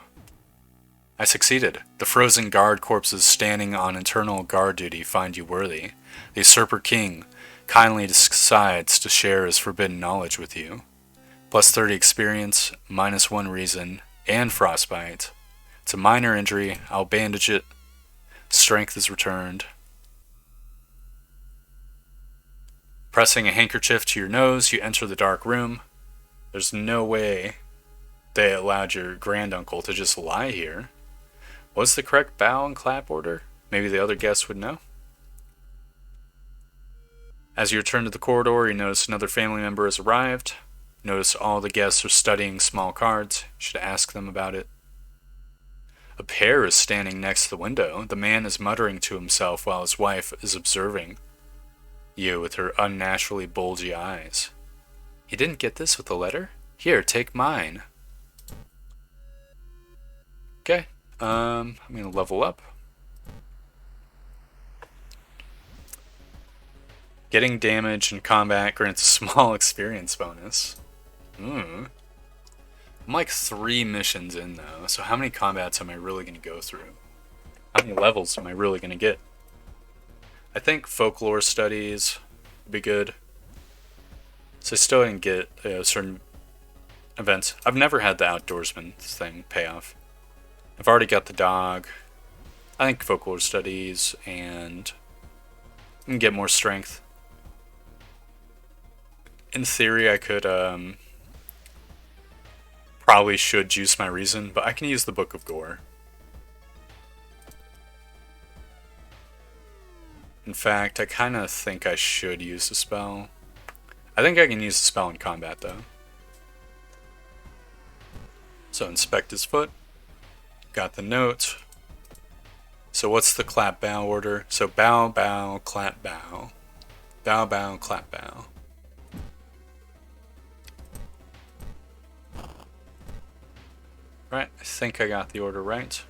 I succeeded. The frozen guard corpses standing on internal guard duty find you worthy. The usurper king kindly decides to share his forbidden knowledge with you. Plus 30 experience, minus 1 reason, and frostbite. It's a minor injury. I'll bandage it. Strength is returned. Pressing a handkerchief to your nose, you enter the dark room. There's no way they allowed your granduncle to just lie here. What's the correct bow and clap order? Maybe the other guests would know. As you return to the corridor, you notice another family member has arrived. Notice all the guests are studying small cards. You should ask them about it. A pair is standing next to the window. The man is muttering to himself while his wife is observing you with her unnaturally bulgy eyes. You didn't get this with the letter? Here, take mine. Okay, I'm gonna level up. Getting damage in combat grants a small experience bonus. I'm like 3 missions in though, so how many combats am I really gonna go through? How many levels am I really gonna get? I think folklore studies would be good. So I still didn't get certain events. I've never had the outdoorsman thing pay off. I've already got the dog. I think folklore studies and I can get more strength. In theory, I could probably should juice my reason, but I can use the Book of Gore. In fact, I kind of think I should use the spell. I think I can use the spell in combat, though. So, inspect his foot. Got the note. So, what's the clap bow order? So, bow, bow, clap, bow. Bow, bow, clap, bow. Right, I think I got the order right.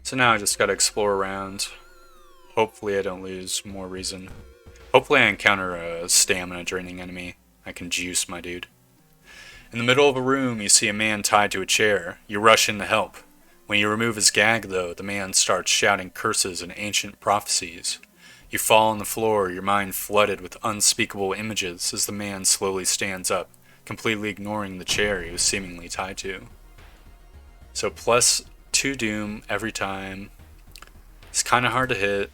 So now I just gotta explore around. Hopefully I don't lose more reason. Hopefully I encounter a stamina draining enemy. I can juice my dude. In the middle of a room, you see a man tied to a chair. You rush in to help. When you remove his gag, though, the man starts shouting curses and ancient prophecies. You fall on the floor, your mind flooded with unspeakable images as the man slowly stands up, completely ignoring the chair he was seemingly tied to. So plus 2 doom every time. It's kind of hard to hit.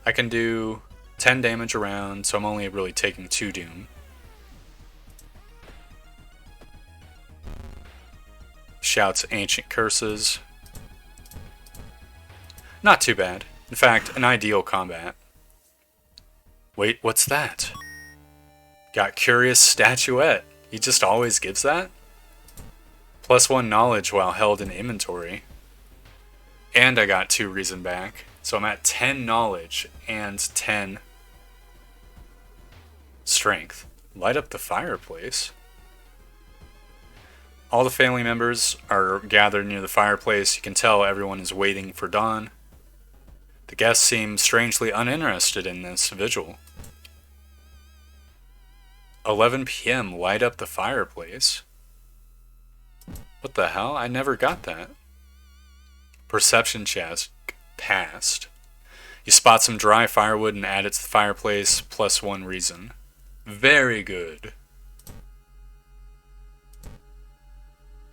I can do 10 damage around, so I'm only really taking 2 doom. Shouts ancient curses. Not too bad. In fact, an ideal combat. Wait, what's that? Got curious statuette. He just always gives that? Plus 1 knowledge while held in inventory. And I got 2 reason back. So I'm at 10 knowledge and 10 strength. Light up the fireplace. All the family members are gathered near the fireplace. You can tell everyone is waiting for dawn. The guests seem strangely uninterested in this vigil. 11 p.m. Light up the fireplace. What the hell? I never got that. Perception check passed. You spot some dry firewood and add it to the fireplace, plus 1 reason. Very good.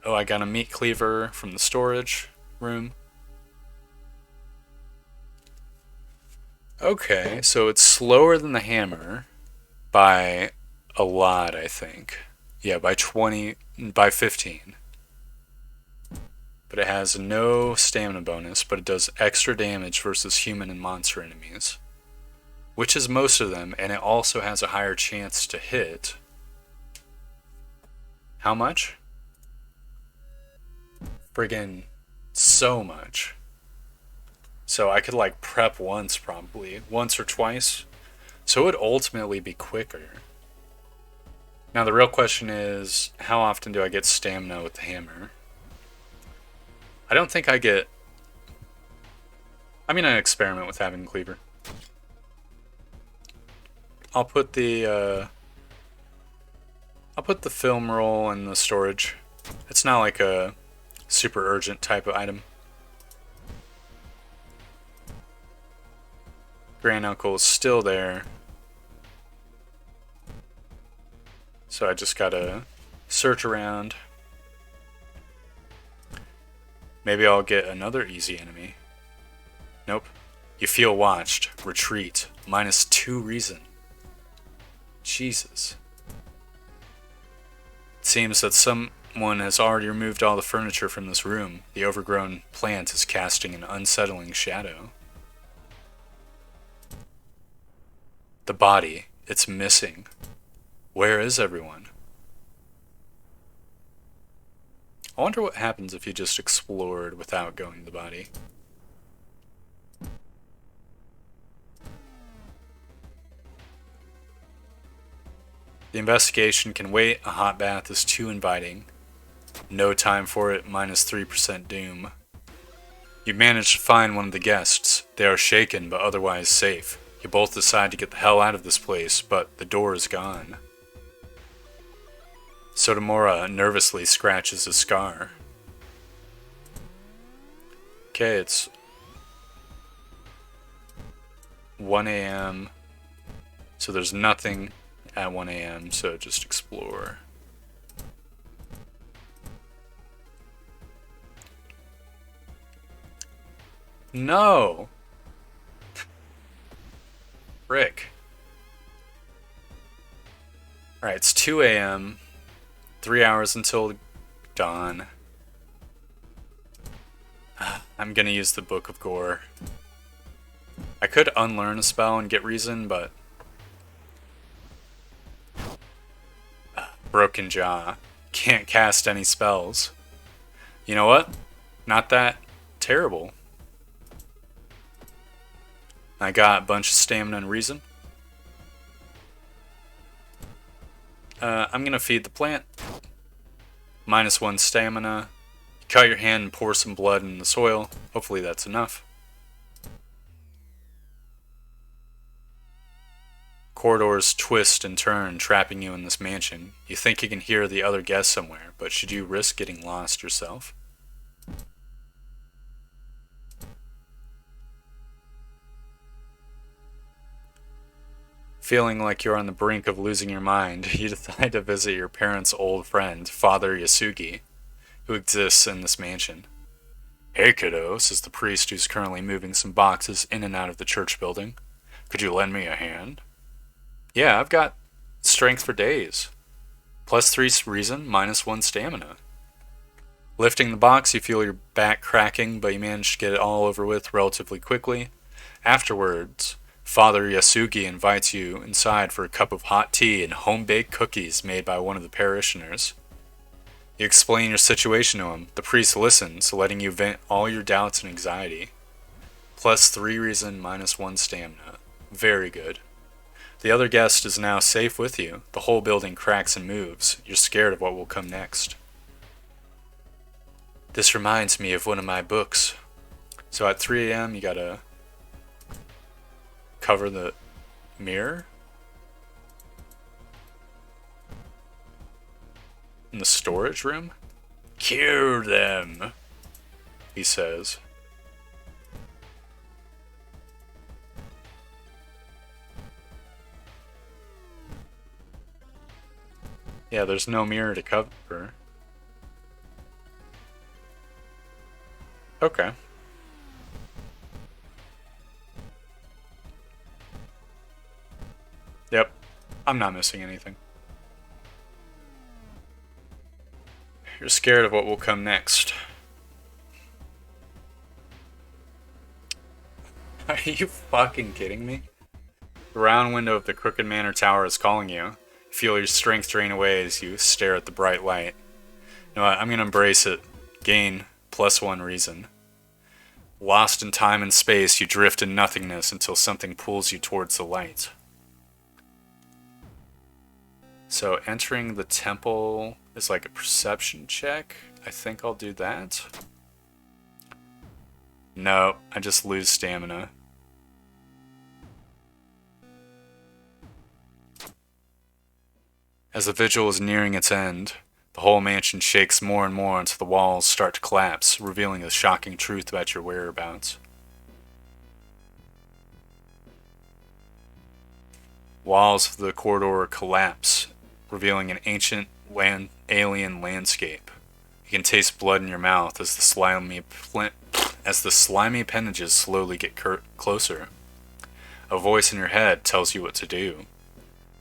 Oh, I got a meat cleaver from the storage room. Okay, so it's slower than the hammer by a lot, I think. Yeah, by 15. But it has no stamina bonus, but it does extra damage versus human and monster enemies. Which is most of them, and it also has a higher chance to hit. How much? Friggin' so much. So I could like prep once probably. Once or twice. So it would ultimately be quicker. Now the real question is, how often do I get stamina with the hammer? I don't think I get... I'm gonna experiment with having a cleaver. I'll put the film roll in the storage. It's not like a super urgent type of item. Granduncle is still there. So I just gotta search around. Maybe I'll get another easy enemy. Nope. You feel watched. Retreat. -2 reason. Jesus. It seems that someone has already removed all the furniture from this room. The overgrown plant is casting an unsettling shadow. The body. It's missing. Where is everyone? I wonder what happens if you just explored without going to the body. The investigation can wait. A hot bath is too inviting. No time for it. -3% doom. You manage to find one of the guests. They are shaken but otherwise safe. You both decide to get the hell out of this place, but the door is gone. Sotomura nervously scratches his scar. Okay, it's 1 a.m. So there's nothing at 1 a.m., so just explore. No! Frick. Alright, it's 2 a.m. 3 hours until dawn. I'm gonna use the Book of Gore. I could unlearn a spell and get reason, but... Broken Jaw. Can't cast any spells. You know what? Not that terrible. I got a bunch of stamina and reason. I'm gonna feed the plant. -1 stamina. You cut your hand and pour some blood in the soil. Hopefully that's enough. Corridors twist and turn, trapping you in this mansion. You think you can hear the other guests somewhere, but should you risk getting lost yourself? Feeling like you're on the brink of losing your mind, you decide to visit your parents' old friend, Father Yasugi, who exists in this mansion. Hey kiddo, says the priest who's currently moving some boxes in and out of the church building. Could you lend me a hand? Yeah, I've got strength for days. +3 reason, -1 stamina. Lifting the box, you feel your back cracking, but you manage to get it all over with relatively quickly. Afterwards, Father Yasugi invites you inside for a cup of hot tea and home-baked cookies made by one of the parishioners. You explain your situation to him. The priest listens, letting you vent all your doubts and anxiety. +3 reason, -1 stamina. Very good. The other guest is now safe with you. The whole building cracks and moves. You're scared of what will come next. This reminds me of one of my books. So at 3 a.m. you gotta cover the mirror in the storage room. Cure them, he says. Yeah, there's no mirror to cover. Okay. Yep. I'm not missing anything. You're scared of what will come next. Are you fucking kidding me? The round window of the Crooked Manor Tower is calling you. You feel your strength drain away as you stare at the bright light. You know what? I'm gonna embrace it. Gain +1 reason. Lost in time and space, you drift in nothingness until something pulls you towards the light. So entering the temple is like a perception check. I think I'll do that. No, I just lose stamina. As the vigil is nearing its end, the whole mansion shakes more and more until the walls start to collapse, revealing a shocking truth about your whereabouts. Walls of the corridor collapse, revealing an ancient alien landscape. You can taste blood in your mouth as the slimy appendages slowly get closer. A voice in your head tells you what to do.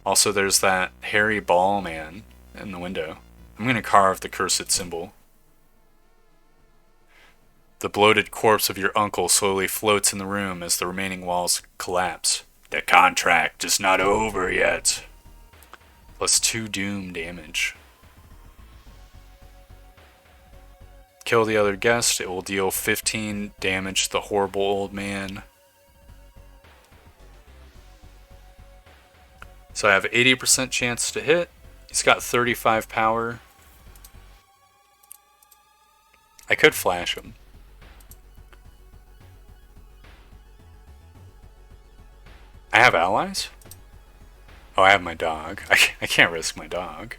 Also, there's that hairy ball man in the window. I'm gonna carve the cursed symbol. The bloated corpse of your uncle slowly floats in the room as the remaining walls collapse. The contract is not over yet. +2 doom damage. Kill the other guest. It will deal 15 damage to the horrible old man. So I have 80% chance to hit. He's got 35 power. I could flash him. I have allies? Oh, I have my dog. I can't risk my dog.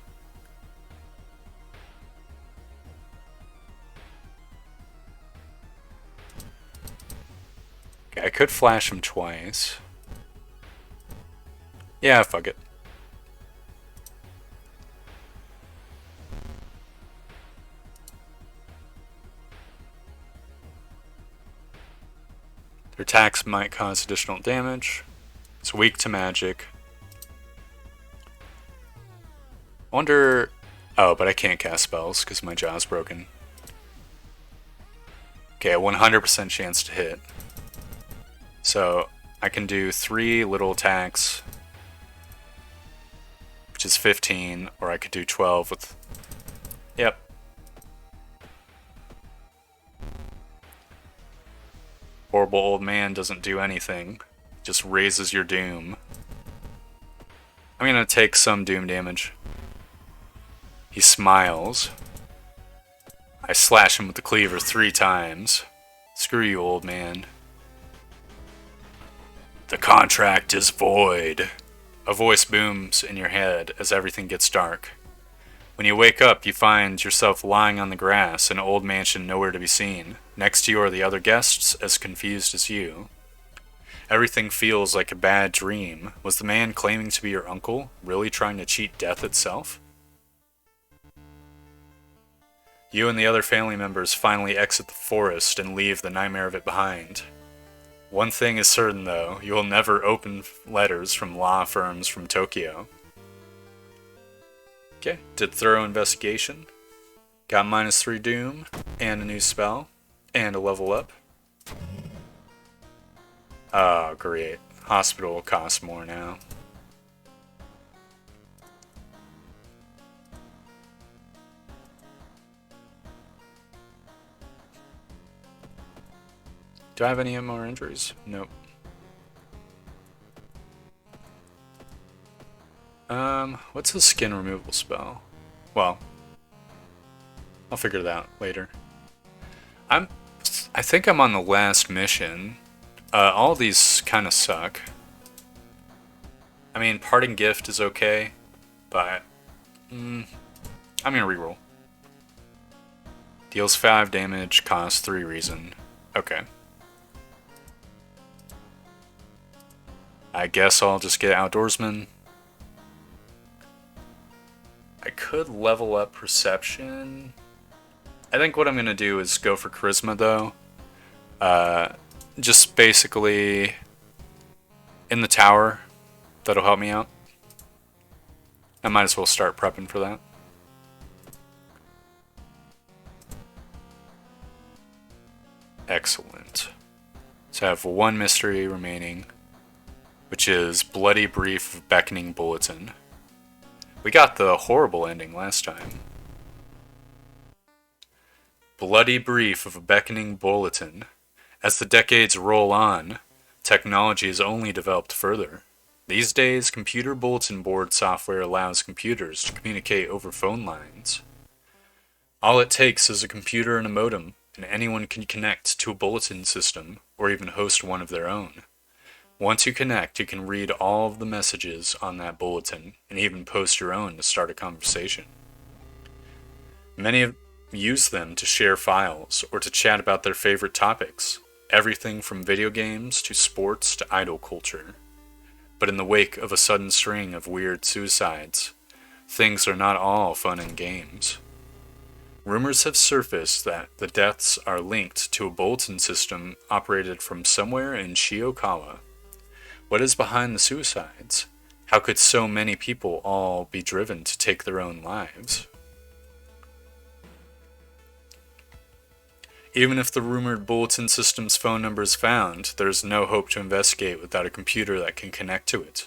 Okay, I could flash him twice. Yeah, fuck it. Their attacks might cause additional damage. It's weak to magic. I wonder... Oh, but I can't cast spells because my jaw's broken. Okay, a 100% chance to hit. So, I can do 3 little attacks, which is 15, or I could do 12 with... Yep. Horrible old man doesn't do anything. Just raises your doom. I'm gonna take some doom damage. He smiles. I slash him with the cleaver 3 times. Screw you, old man. The contract is void. A voice booms in your head as everything gets dark. When you wake up, you find yourself lying on the grass, an old mansion nowhere to be seen. Next to you are the other guests, as confused as you. Everything feels like a bad dream. Was the man claiming to be your uncle really trying to cheat death itself? You and the other family members finally exit the forest and leave the nightmare of it behind. One thing is certain though, you will never open letters from law firms from Tokyo. Okay, did thorough investigation. Got -3 doom, and a new spell, and a level up. Oh, great. Hospital will cost more now. Do I have any more injuries? Nope. What's the skin removal spell? Well, I'll figure it out later. I think I'm on the last mission. All these kind of suck. I mean, Parting Gift is okay, but I'm gonna reroll. Deals 5 damage, costs 3 reason. Okay. I guess I'll just get Outdoorsman. I could level up Perception. I think what I'm gonna do is go for Charisma though. Just basically in the tower. That'll help me out. I might as well start prepping for that. Excellent. So I have one mystery remaining, which is Bloody Brief of Beckoning Bulletin. We got the horrible ending last time. Bloody Brief of a Beckoning Bulletin. As the decades roll on, technology is only developed further. These days, computer bulletin board software allows computers to communicate over phone lines. All it takes is a computer and a modem, and anyone can connect to a bulletin system, or even host one of their own. Once you connect, you can read all of the messages on that bulletin, and even post your own to start a conversation. Many use them to share files, or to chat about their favorite topics, everything from video games to sports to idol culture. But in the wake of a sudden string of weird suicides, things are not all fun and games. Rumors have surfaced that the deaths are linked to a bulletin system operated from somewhere in Shiokawa. What is behind the suicides? How could so many people all be driven to take their own lives? Even if the rumored bulletin system's phone number is found, there is no hope to investigate without a computer that can connect to it.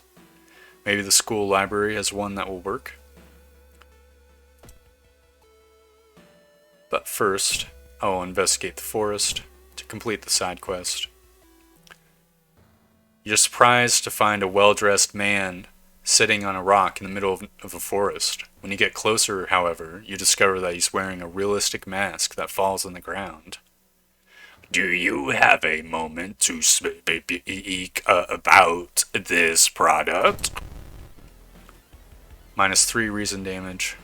Maybe the school library has one that will work? But first, I will investigate the forest to complete the side quest. You're surprised to find a well-dressed man sitting on a rock in the middle of a forest. When you get closer, however, you discover that he's wearing a realistic mask that falls on the ground. Do you have a moment to speak about this product? -3 reason damage.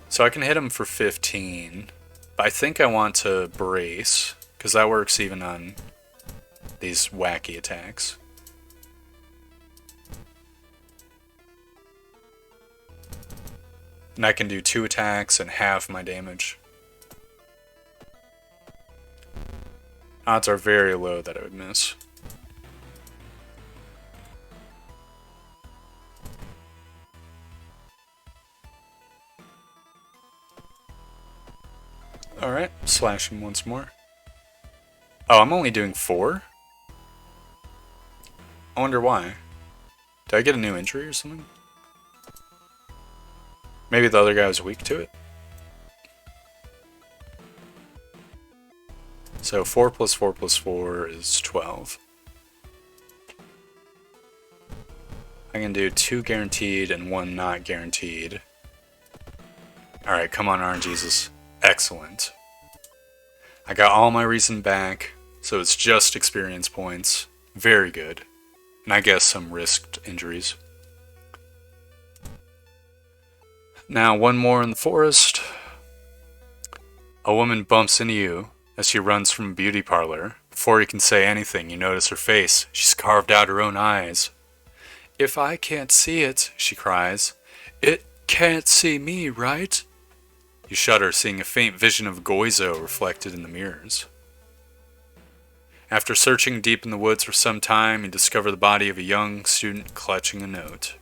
So I can hit him for 15, but I think I want to brace, because that works even on these wacky attacks. And I can do 2 attacks and half my damage. Odds are very low that I would miss. Alright, slash him once more. Oh, I'm only doing 4? I wonder why. Did I get a new injury or something? Maybe the other guy was weak to it? So 4 plus 4 plus 4 is 12. I can do 2 guaranteed and 1 not guaranteed. Alright, come on, RNGesus. Excellent. I got all my reason back, so it's just experience points. Very good. And I guess some risked injuries. Now, one more in the forest. A woman bumps into you as she runs from a beauty parlor. Before you can say anything, you notice her face. She's carved out her own eyes. "If I can't see it," she cries, "it can't see me, right?" You shudder, seeing a faint vision of Goizo reflected in the mirrors. After searching deep in the woods for some time, you discover the body of a young student clutching a note.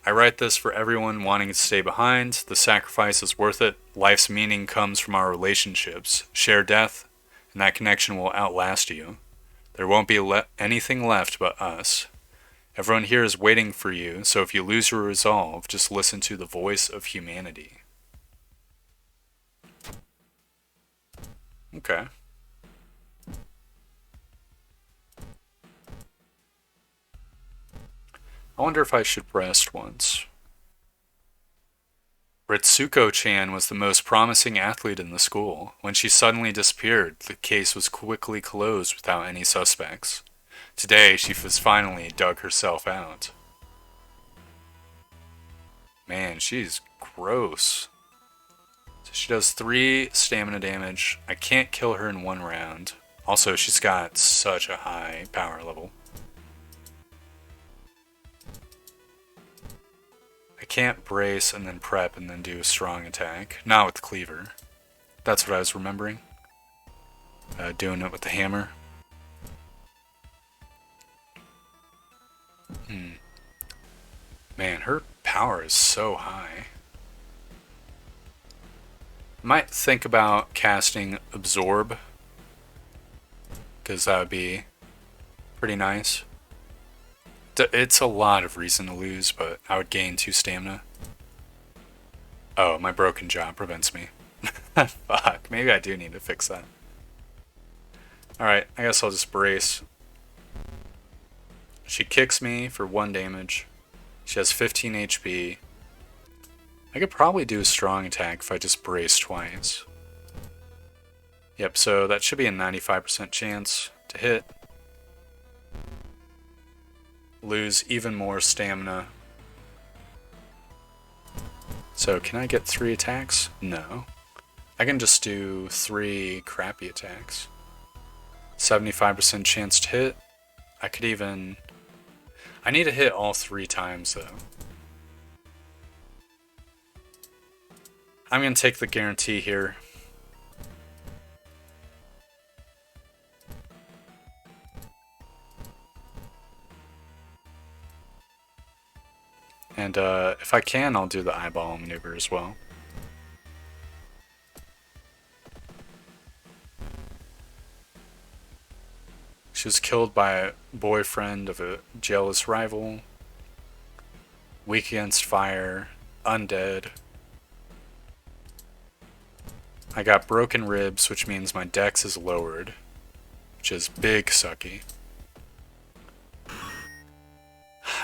I write this for everyone wanting to stay behind. The sacrifice is worth it. Life's meaning comes from our relationships. Share death, and that connection will outlast you. There won't be anything left but us. Everyone here is waiting for you, so if you lose your resolve, just listen to the voice of humanity. Okay. I wonder if I should rest once. Ritsuko-chan was the most promising athlete in the school. When she suddenly disappeared, the case was quickly closed without any suspects. Today, she has finally dug herself out. Man, she's gross. So she does 3 stamina damage. I can't kill her in 1 round. Also, she's got such a high power level. I can't brace and then prep and then do a strong attack. Not with the cleaver. That's what I was remembering. Doing it with the hammer. Man, her power is so high. Might think about casting Absorb, because that would be pretty nice. It's a lot of reason to lose, but I would gain 2 stamina. Oh, my broken jaw prevents me. Fuck, maybe I do need to fix that. Alright, I guess I'll just brace. She kicks me for 1 damage. She has 15 HP. I could probably do a strong attack if I just brace twice. Yep, so that should be a 95% chance to hit. Lose even more stamina. So can I get 3 attacks? No. I can just do 3 crappy attacks. 75% chance to hit. I could even... I need to hit all 3 times though. I'm going to take the guarantee here. And if I can, I'll do the eyeball maneuver as well. She was killed by a boyfriend of a jealous rival. Weak against fire. Undead. I got broken ribs, which means my dex is lowered. Which is big sucky.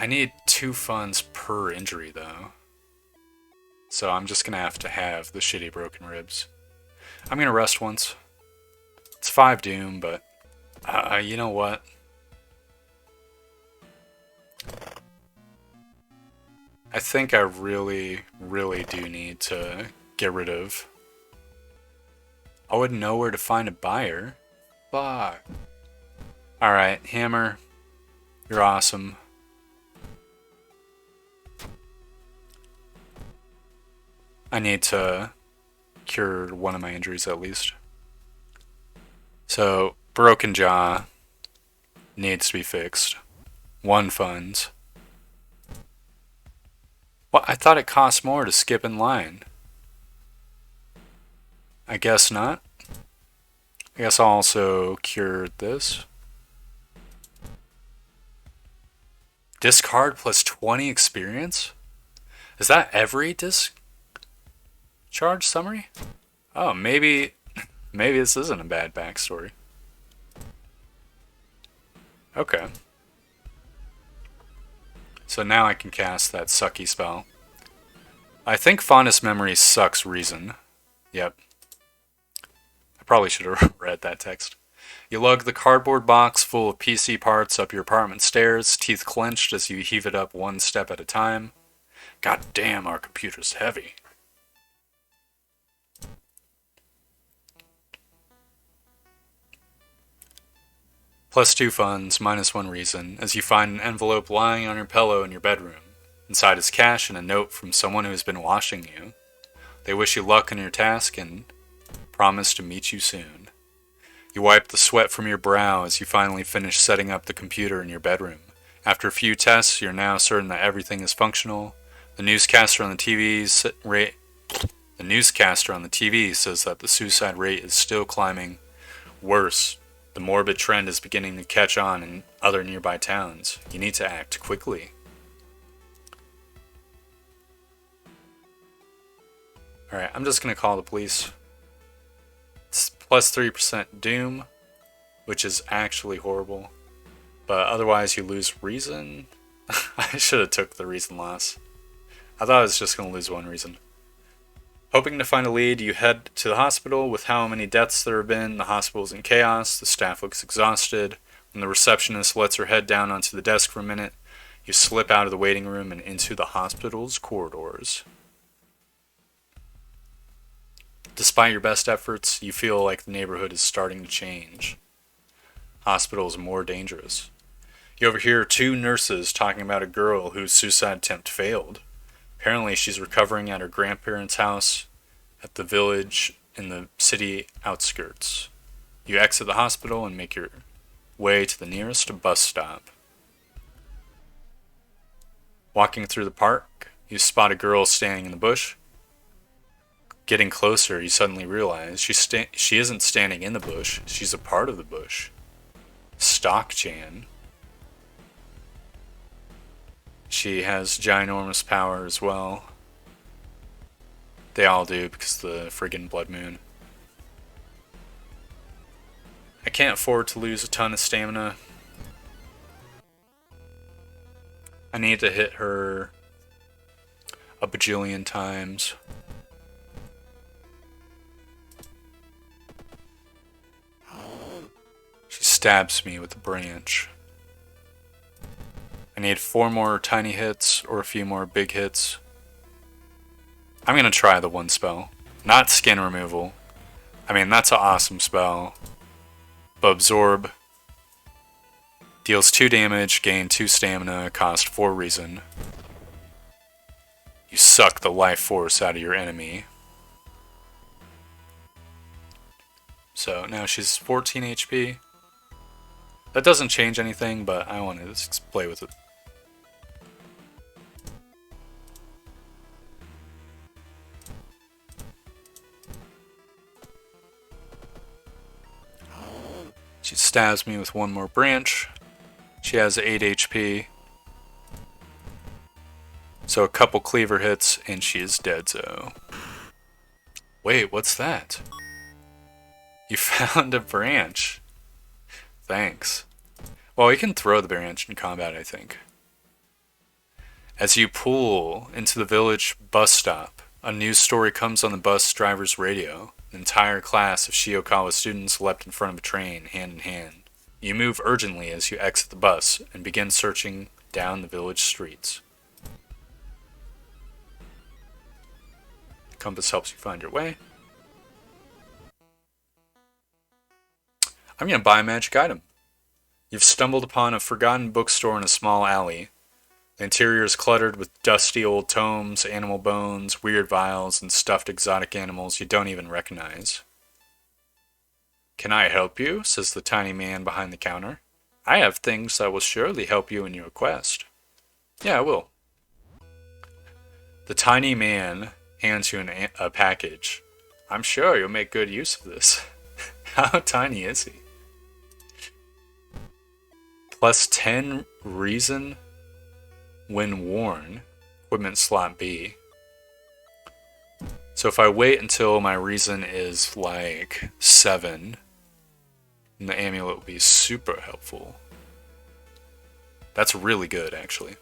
I need 2 funds per injury though. So I'm just gonna have to have the shitty broken ribs. I'm gonna rest once. It's 5 doom, but you know what? I think I really, really do need to get rid of... I wouldn't know where to find a buyer. Fuck. Alright, hammer. You're awesome. I need to cure one of my injuries at least. So, broken jaw needs to be fixed. 1 funds. What? I thought it cost more to skip in line. I guess not. I guess I'll also cure this. Discard plus 20 experience? Is that every discharge summary? Oh, maybe this isn't a bad backstory. Okay. So now I can cast that sucky spell. I think Fondest Memory sucks reason. Yep. I probably should have read that text. You lug the cardboard box full of PC parts up your apartment stairs, teeth clenched as you heave it up 1 step at a time. God damn, our computer's heavy. Plus 2 funds, minus 1 reason, as you find an envelope lying on your pillow in your bedroom. Inside is cash and a note from someone who has been watching you. They wish you luck in your task and promise to meet you soon. You wipe the sweat from your brow as you finally finish setting up the computer in your bedroom. After a few tests, you're now certain that everything is functional. The newscaster on the TV says that the suicide rate is still climbing. Worse, the morbid trend is beginning to catch on in other nearby towns. You need to act quickly. Alright, I'm just gonna call the police. plus 3% Doom, which is actually horrible. But otherwise you lose reason. I should have took the reason loss. I thought I was just going to lose one reason. Hoping to find a lead, you head to the hospital. With how many deaths there have been, the hospital is in chaos. The staff looks exhausted. When the receptionist lets her head down onto the desk for a minute, you slip out of the waiting room and into the hospital's corridors. Despite your best efforts, you feel like the neighborhood is starting to change. Hospital is more dangerous. You overhear two nurses talking about a girl whose suicide attempt failed. Apparently she's recovering at her grandparents' house at the village in the city outskirts. You exit the hospital and make your way to the nearest bus stop. Walking through the park, you spot a girl standing in the bush. Getting closer, you suddenly realize she isn't standing in the bush, she's a part of the bush. Stock-Jan. She has ginormous power as well. They all do because of the friggin' blood moon. I can't afford to lose a ton of stamina. I need to hit her a bajillion times. She stabs me with the branch. I need 4 more tiny hits or a few more big hits. I'm gonna try the one spell. Not skin removal. I mean, that's an awesome spell. But absorb. Deals 2 damage, gain 2 stamina, cost 4 reason. You suck the life force out of your enemy. So now she's 14 HP. That doesn't change anything, but I want to play with it. She stabs me with 1 more branch. She has 8 HP. So a couple cleaver hits and she is dead-zo. Wait, what's that? You found a branch. Thanks. Well, we can throw the branch in combat, I think. As you pull into the village bus stop, a news story comes on the bus driver's radio. An entire class of Shiokawa students leapt in front of a train, hand in hand. You move urgently as you exit the bus and begin searching down the village streets. The compass helps you find your way. I'm going to buy a magic item. You've stumbled upon a forgotten bookstore in a small alley. The interior is cluttered with dusty old tomes, animal bones, weird vials, and stuffed exotic animals you don't even recognize. "Can I help you?" says the tiny man behind the counter. "I have things that will surely help you in your quest." "Yeah, I will." The tiny man hands you a package. "I'm sure you'll make good use of this." How tiny is he? Plus 10 reason when worn. Equipment slot B. So if I wait until my reason is like 7, then the amulet will be super helpful. That's really good, actually.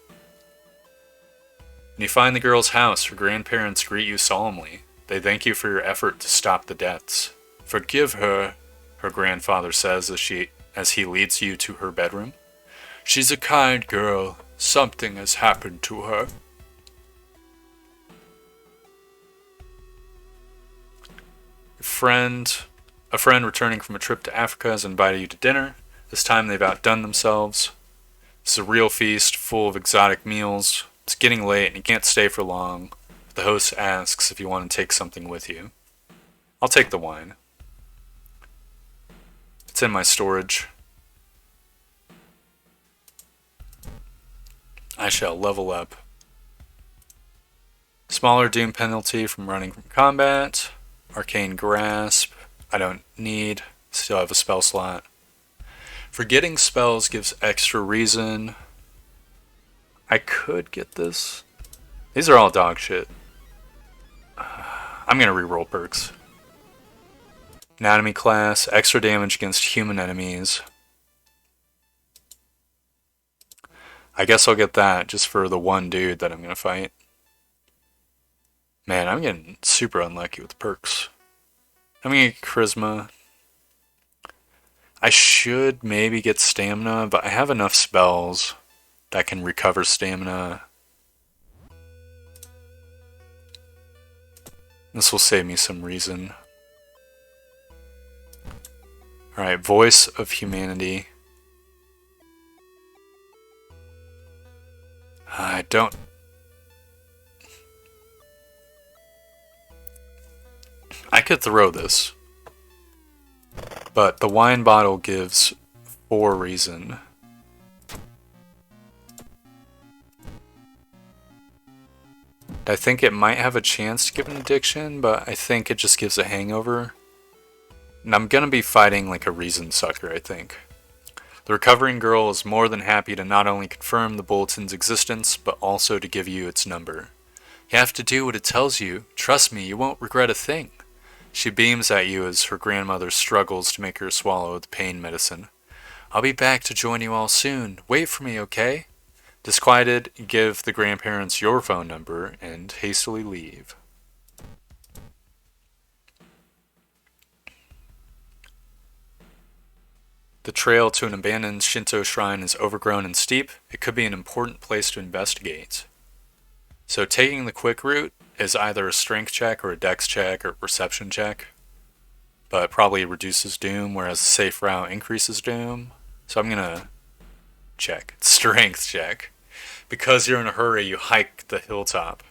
When you find the girl's house, her grandparents greet you solemnly. They thank you for your effort to stop the deaths. "Forgive her," her grandfather says as he leads you to her bedroom. "She's a kind girl. Something has happened to her." A friend returning from a trip to Africa has invited you to dinner. This time they've outdone themselves. It's a real feast full of exotic meals. It's getting late and you can't stay for long. The host asks if you want to take something with you. I'll take the wine. It's in my storage. I shall level up. Smaller doom penalty from running from combat. Arcane Grasp. I don't need. Still have a spell slot. Forgetting spells gives extra reason. I could get this. These are all dog shit. I'm gonna reroll perks. Anatomy class, extra damage against human enemies. I guess I'll get that just for the one dude that I'm going to fight. Man, I'm getting super unlucky with the perks. I'm going to get charisma. I should maybe get stamina, but I have enough spells that can recover stamina. This will save me some reason. Alright, Voice of Humanity. I don't... I could throw this. But the wine bottle gives 4 reason. I think it might have a chance to give an addiction, but I think it just gives a hangover. And I'm gonna be fighting like a reason sucker, I think. The recovering girl is more than happy to not only confirm the Bulletin's existence, but also to give you its number. You have to do what it tells you. Trust me, you won't regret a thing. She beams at you as her grandmother struggles to make her swallow the pain medicine. I'll be back to join you all soon. Wait for me, okay? Disquieted, give the grandparents your phone number and hastily leave. The trail to an abandoned Shinto shrine is overgrown and steep. It could be an important place to investigate. So taking the quick route is either a strength check or a dex check or a perception check. But it probably reduces doom, whereas the safe route increases doom. So I'm gonna check. Strength check. Because you're in a hurry, you hike the hilltop.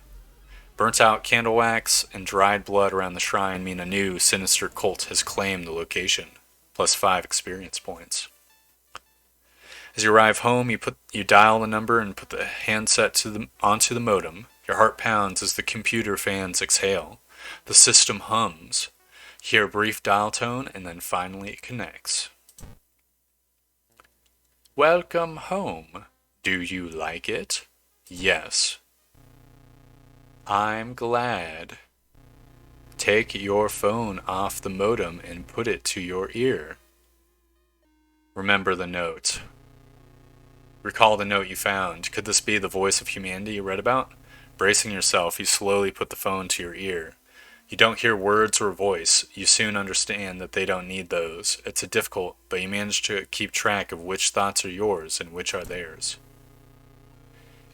Burnt out candle wax and dried blood around the shrine mean a new, sinister cult has claimed the location. Plus 5 experience points. As you arrive home, you dial the number and put the handset onto the modem. Your heart pounds as the computer fans exhale. The system hums. You hear a brief dial tone and then finally it connects. Welcome home. Do you like it? Yes. I'm glad. Take your phone off the modem and put it to your ear. Remember the note. Recall the note you found. Could this be the voice of humanity you read about? Bracing yourself, you slowly put the phone to your ear. You don't hear words or voice. You soon understand that they don't need those. It's difficult, but you manage to keep track of which thoughts are yours and which are theirs.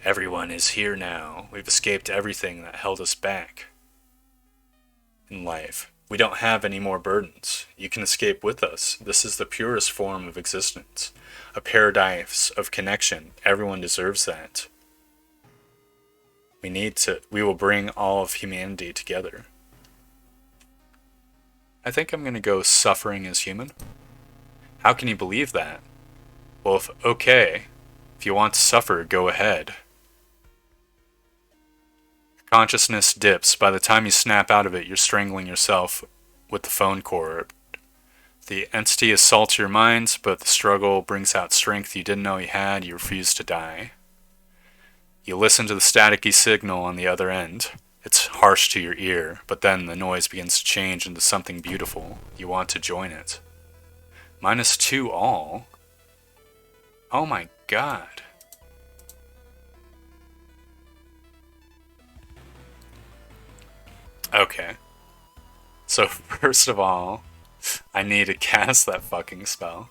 Everyone is here now. We've escaped everything that held us back in life. We don't have any more burdens. You can escape with us. This is the purest form of existence. A paradise of connection. Everyone deserves that. We will bring all of humanity together. I think I'm going to go suffering as human. How can you believe that? Well, if you want to suffer, go ahead. Consciousness dips. By the time you snap out of it, you're strangling yourself with the phone cord. The entity assaults your minds, but the struggle brings out strength you didn't know you had. You refuse to die. You listen to the staticky signal on the other end. It's harsh to your ear, but then the noise begins to change into something beautiful. You want to join it. -2 all? Oh my god. Okay. So first of all, I need to cast that fucking spell,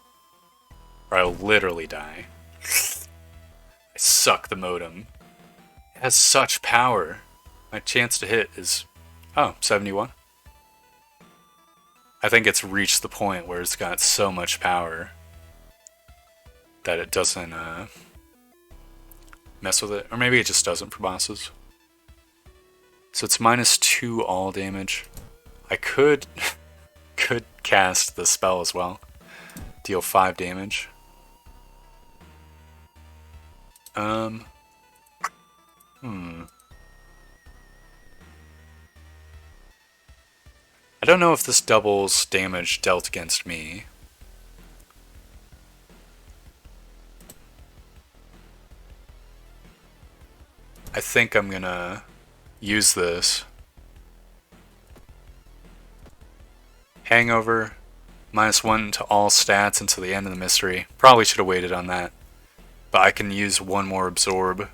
or I'll literally die. I suck the modem. It has such power. My chance to hit is, 71. I think it's reached the point where it's got so much power that it doesn't mess with it. Or maybe it just doesn't for bosses. So it's -2 all damage. I could cast the spell as well. Deal 5 damage. I don't know if this doubles damage dealt against me. I think I'm gonna use this. Hangover, -1 to all stats until the end of the mystery. Probably should have waited on that. But I can use one more absorb.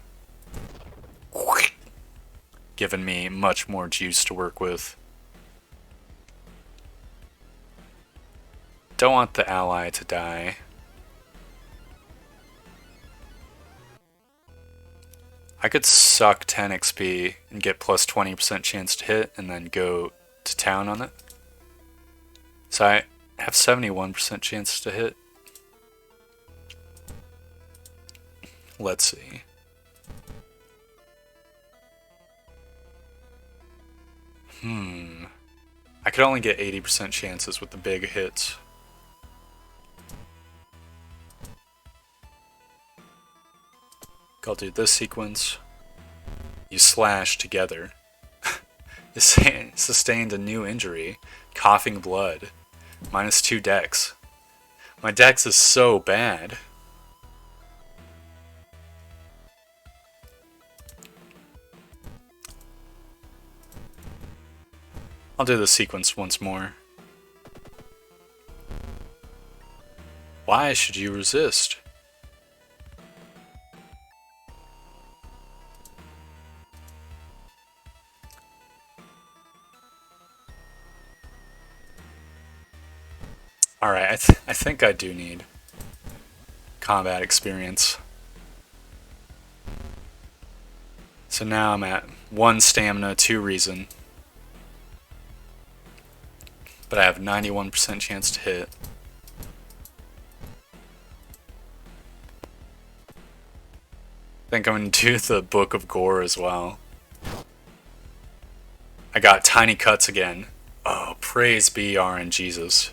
Giving me much more juice to work with. Don't want the ally to die. I could suck 10 XP and get plus 20% chance to hit and then go to town on it. So I have 71% chance to hit. Let's see. I could only get 80% chances with the big hits. I'll do this sequence. You slash together. You sustained a new injury. Coughing blood. -2 dex. My dex is so bad. I'll do the sequence once more. Why should you resist? Alright, I think I do need combat experience. So now I'm at 1 stamina, 2 reason. But I have 91% chance to hit. I think I'm going to do the Book of Gore as well. I got tiny cuts again. Oh, praise be RNGesus.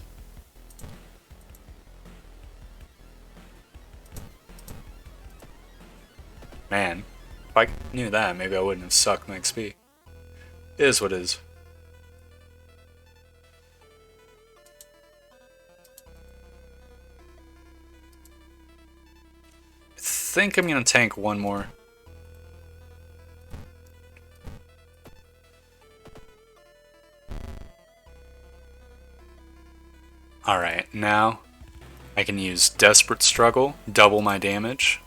Man, if I knew that, maybe I wouldn't have sucked my XP. It is what it is. I think I'm gonna tank one more. Alright, now I can use Desperate Struggle, double my damage,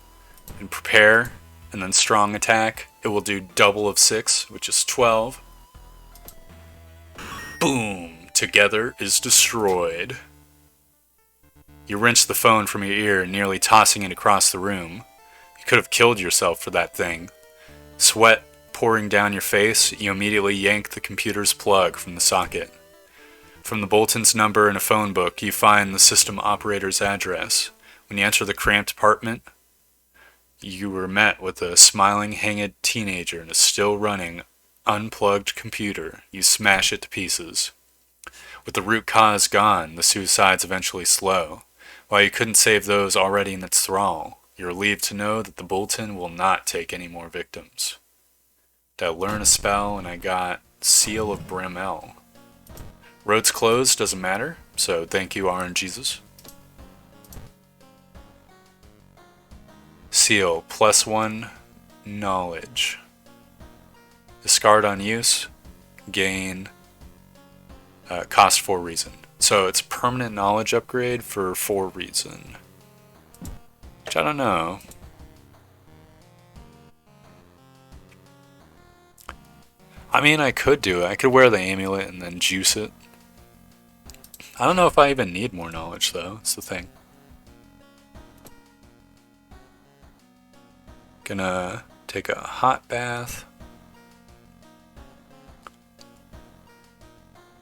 and Prepare, and then Strong Attack. It will do double of 6, which is 12. Boom! Together is destroyed. You wrench the phone from your ear, nearly tossing it across the room. You could have killed yourself for that thing. Sweat pouring down your face, you immediately yank the computer's plug from the socket. From the Bulletin's number in a phone book, you find the system operator's address. When you enter the cramped apartment, you were met with a smiling, hanged teenager and a still-running, unplugged computer. You smash it to pieces. With the root cause gone, the suicides eventually slow. While you couldn't save those already in its thrall, you're relieved to know that the Bulletin will not take any more victims. Did I learn a spell and I got Seal of Bramel. Roads closed, doesn't matter, so thank you RNGesus. Seal, +1 knowledge. Discard on use, gain cost 4 reason. So it's permanent knowledge upgrade for 4 reason. Which I don't know. I mean, I could do it. I could wear the amulet and then juice it. I don't know if I even need more knowledge though, that's the thing. Gonna take a hot bath.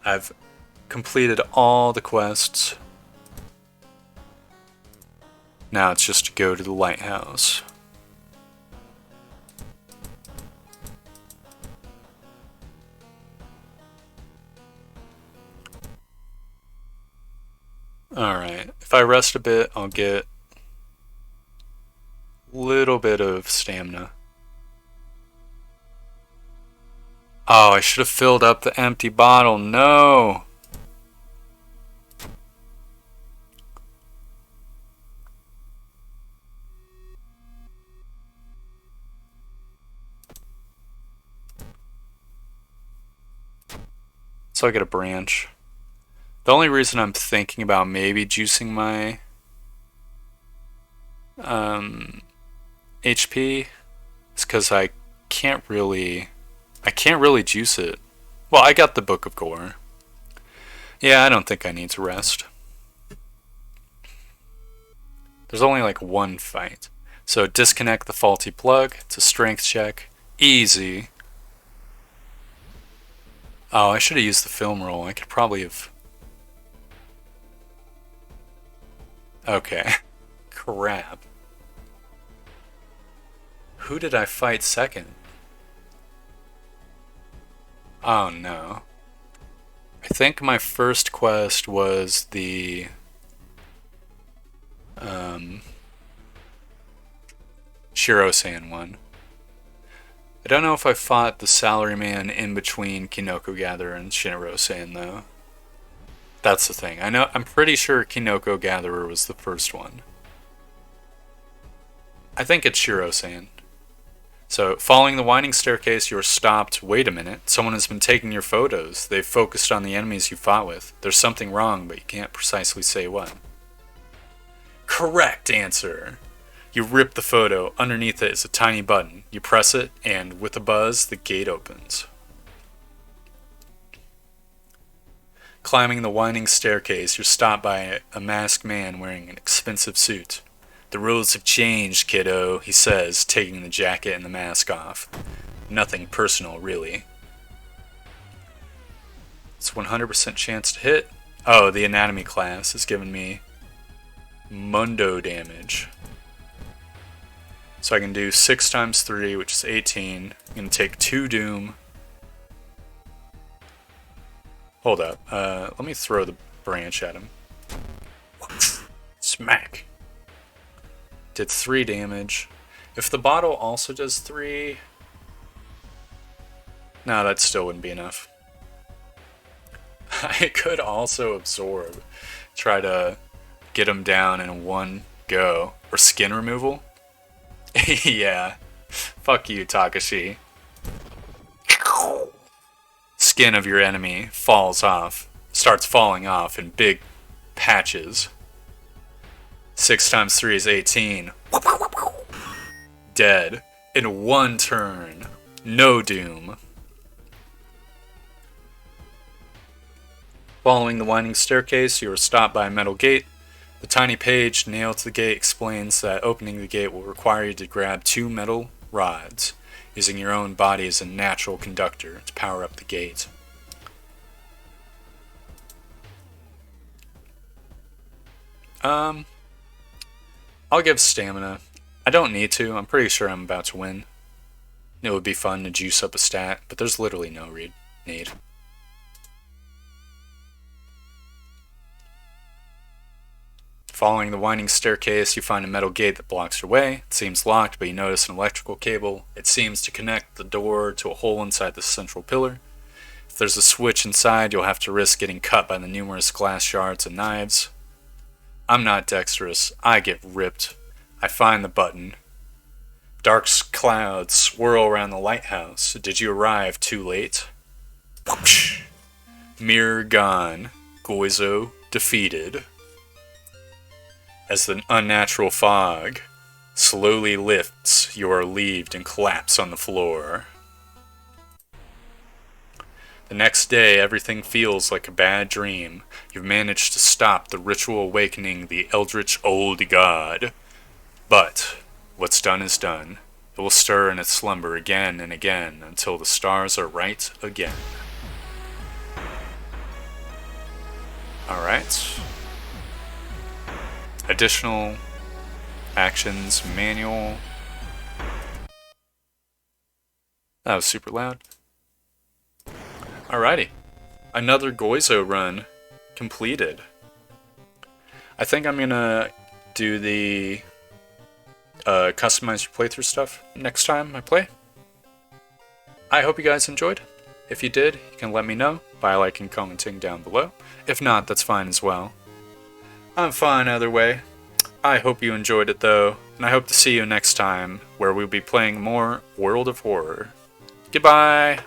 I've completed all the quests. Now it's just to go to the lighthouse. Alright, if I rest a bit, I'll get a little bit of stamina. Oh, I should have filled up the empty bottle. No! So I get a branch. The only reason I'm thinking about maybe juicing my HP is because I can't really juice it. Well, I got the Book of Gore. Yeah, I don't think I need to rest. There's only like one fight. So disconnect the faulty plug. It's a strength check. Easy. Oh, I should have used the film roll. I could probably have... Okay. Crap. Who did I fight second? Oh no. I think my first quest was the... Shiro-san one. I don't know if I fought the salaryman in between Kinoko Gatherer and Shinro-san though. That's the thing. I'm pretty sure Kinoko Gatherer was the first one. I think it's Shiro-san. So, following the winding staircase, you're stopped. Wait a minute. Someone has been taking your photos. They've focused on the enemies you fought with. There's something wrong, but you can't precisely say what. Correct answer! You rip the photo. Underneath it is a tiny button. You press it, and with a buzz, the gate opens. Climbing the winding staircase, you're stopped by a masked man wearing an expensive suit. The rules have changed, kiddo, he says, taking the jacket and the mask off. Nothing personal, really. It's 100% chance to hit. Oh, the anatomy class has given me Mundo damage. So I can do 6 times 3, which is 18. I'm going to take 2 doom. Hold up. Let me throw the branch at him. Smack. Did 3 damage. If the bottle also does 3... No, that still wouldn't be enough. I could also absorb. Try to get him down in one go. Or skin removal. Yeah. Fuck you, Takashi. Skin of your enemy falls off. Starts falling off in big patches. 6 times 3 is 18. Dead. In 1 turn. No doom. Following the winding staircase, you are stopped by a metal gate. The tiny page nailed to the gate explains that opening the gate will require you to grab 2 metal rods, using your own body as a natural conductor to power up the gate. I'll give stamina. I don't need to. I'm pretty sure I'm about to win. It would be fun to juice up a stat, but there's literally no need. Following the winding staircase, you find a metal gate that blocks your way. It seems locked, but you notice an electrical cable. It seems to connect the door to a hole inside the central pillar. If there's a switch inside, you'll have to risk getting cut by the numerous glass shards and knives. I'm not dexterous. I get ripped. I find the button. Dark clouds swirl around the lighthouse. Did you arrive too late? Mirror gone. Goizo defeated. As the unnatural fog slowly lifts, you are relieved and collapse on the floor. The next day, everything feels like a bad dream. You've managed to stop the ritual awakening the eldritch old god. But what's done is done. It will stir in its slumber again and again until the stars are right again. Alright. Additional actions manual. That was super loud. Alrighty. Another Goizo run completed. I think I'm gonna do the customize your playthrough stuff next time I play. I hope you guys enjoyed. If you did, you can let me know by liking and commenting down below. If not, that's fine as well. I'm fine either way. I hope you enjoyed it though, and I hope to see you next time where we'll be playing more World of Horror. Goodbye!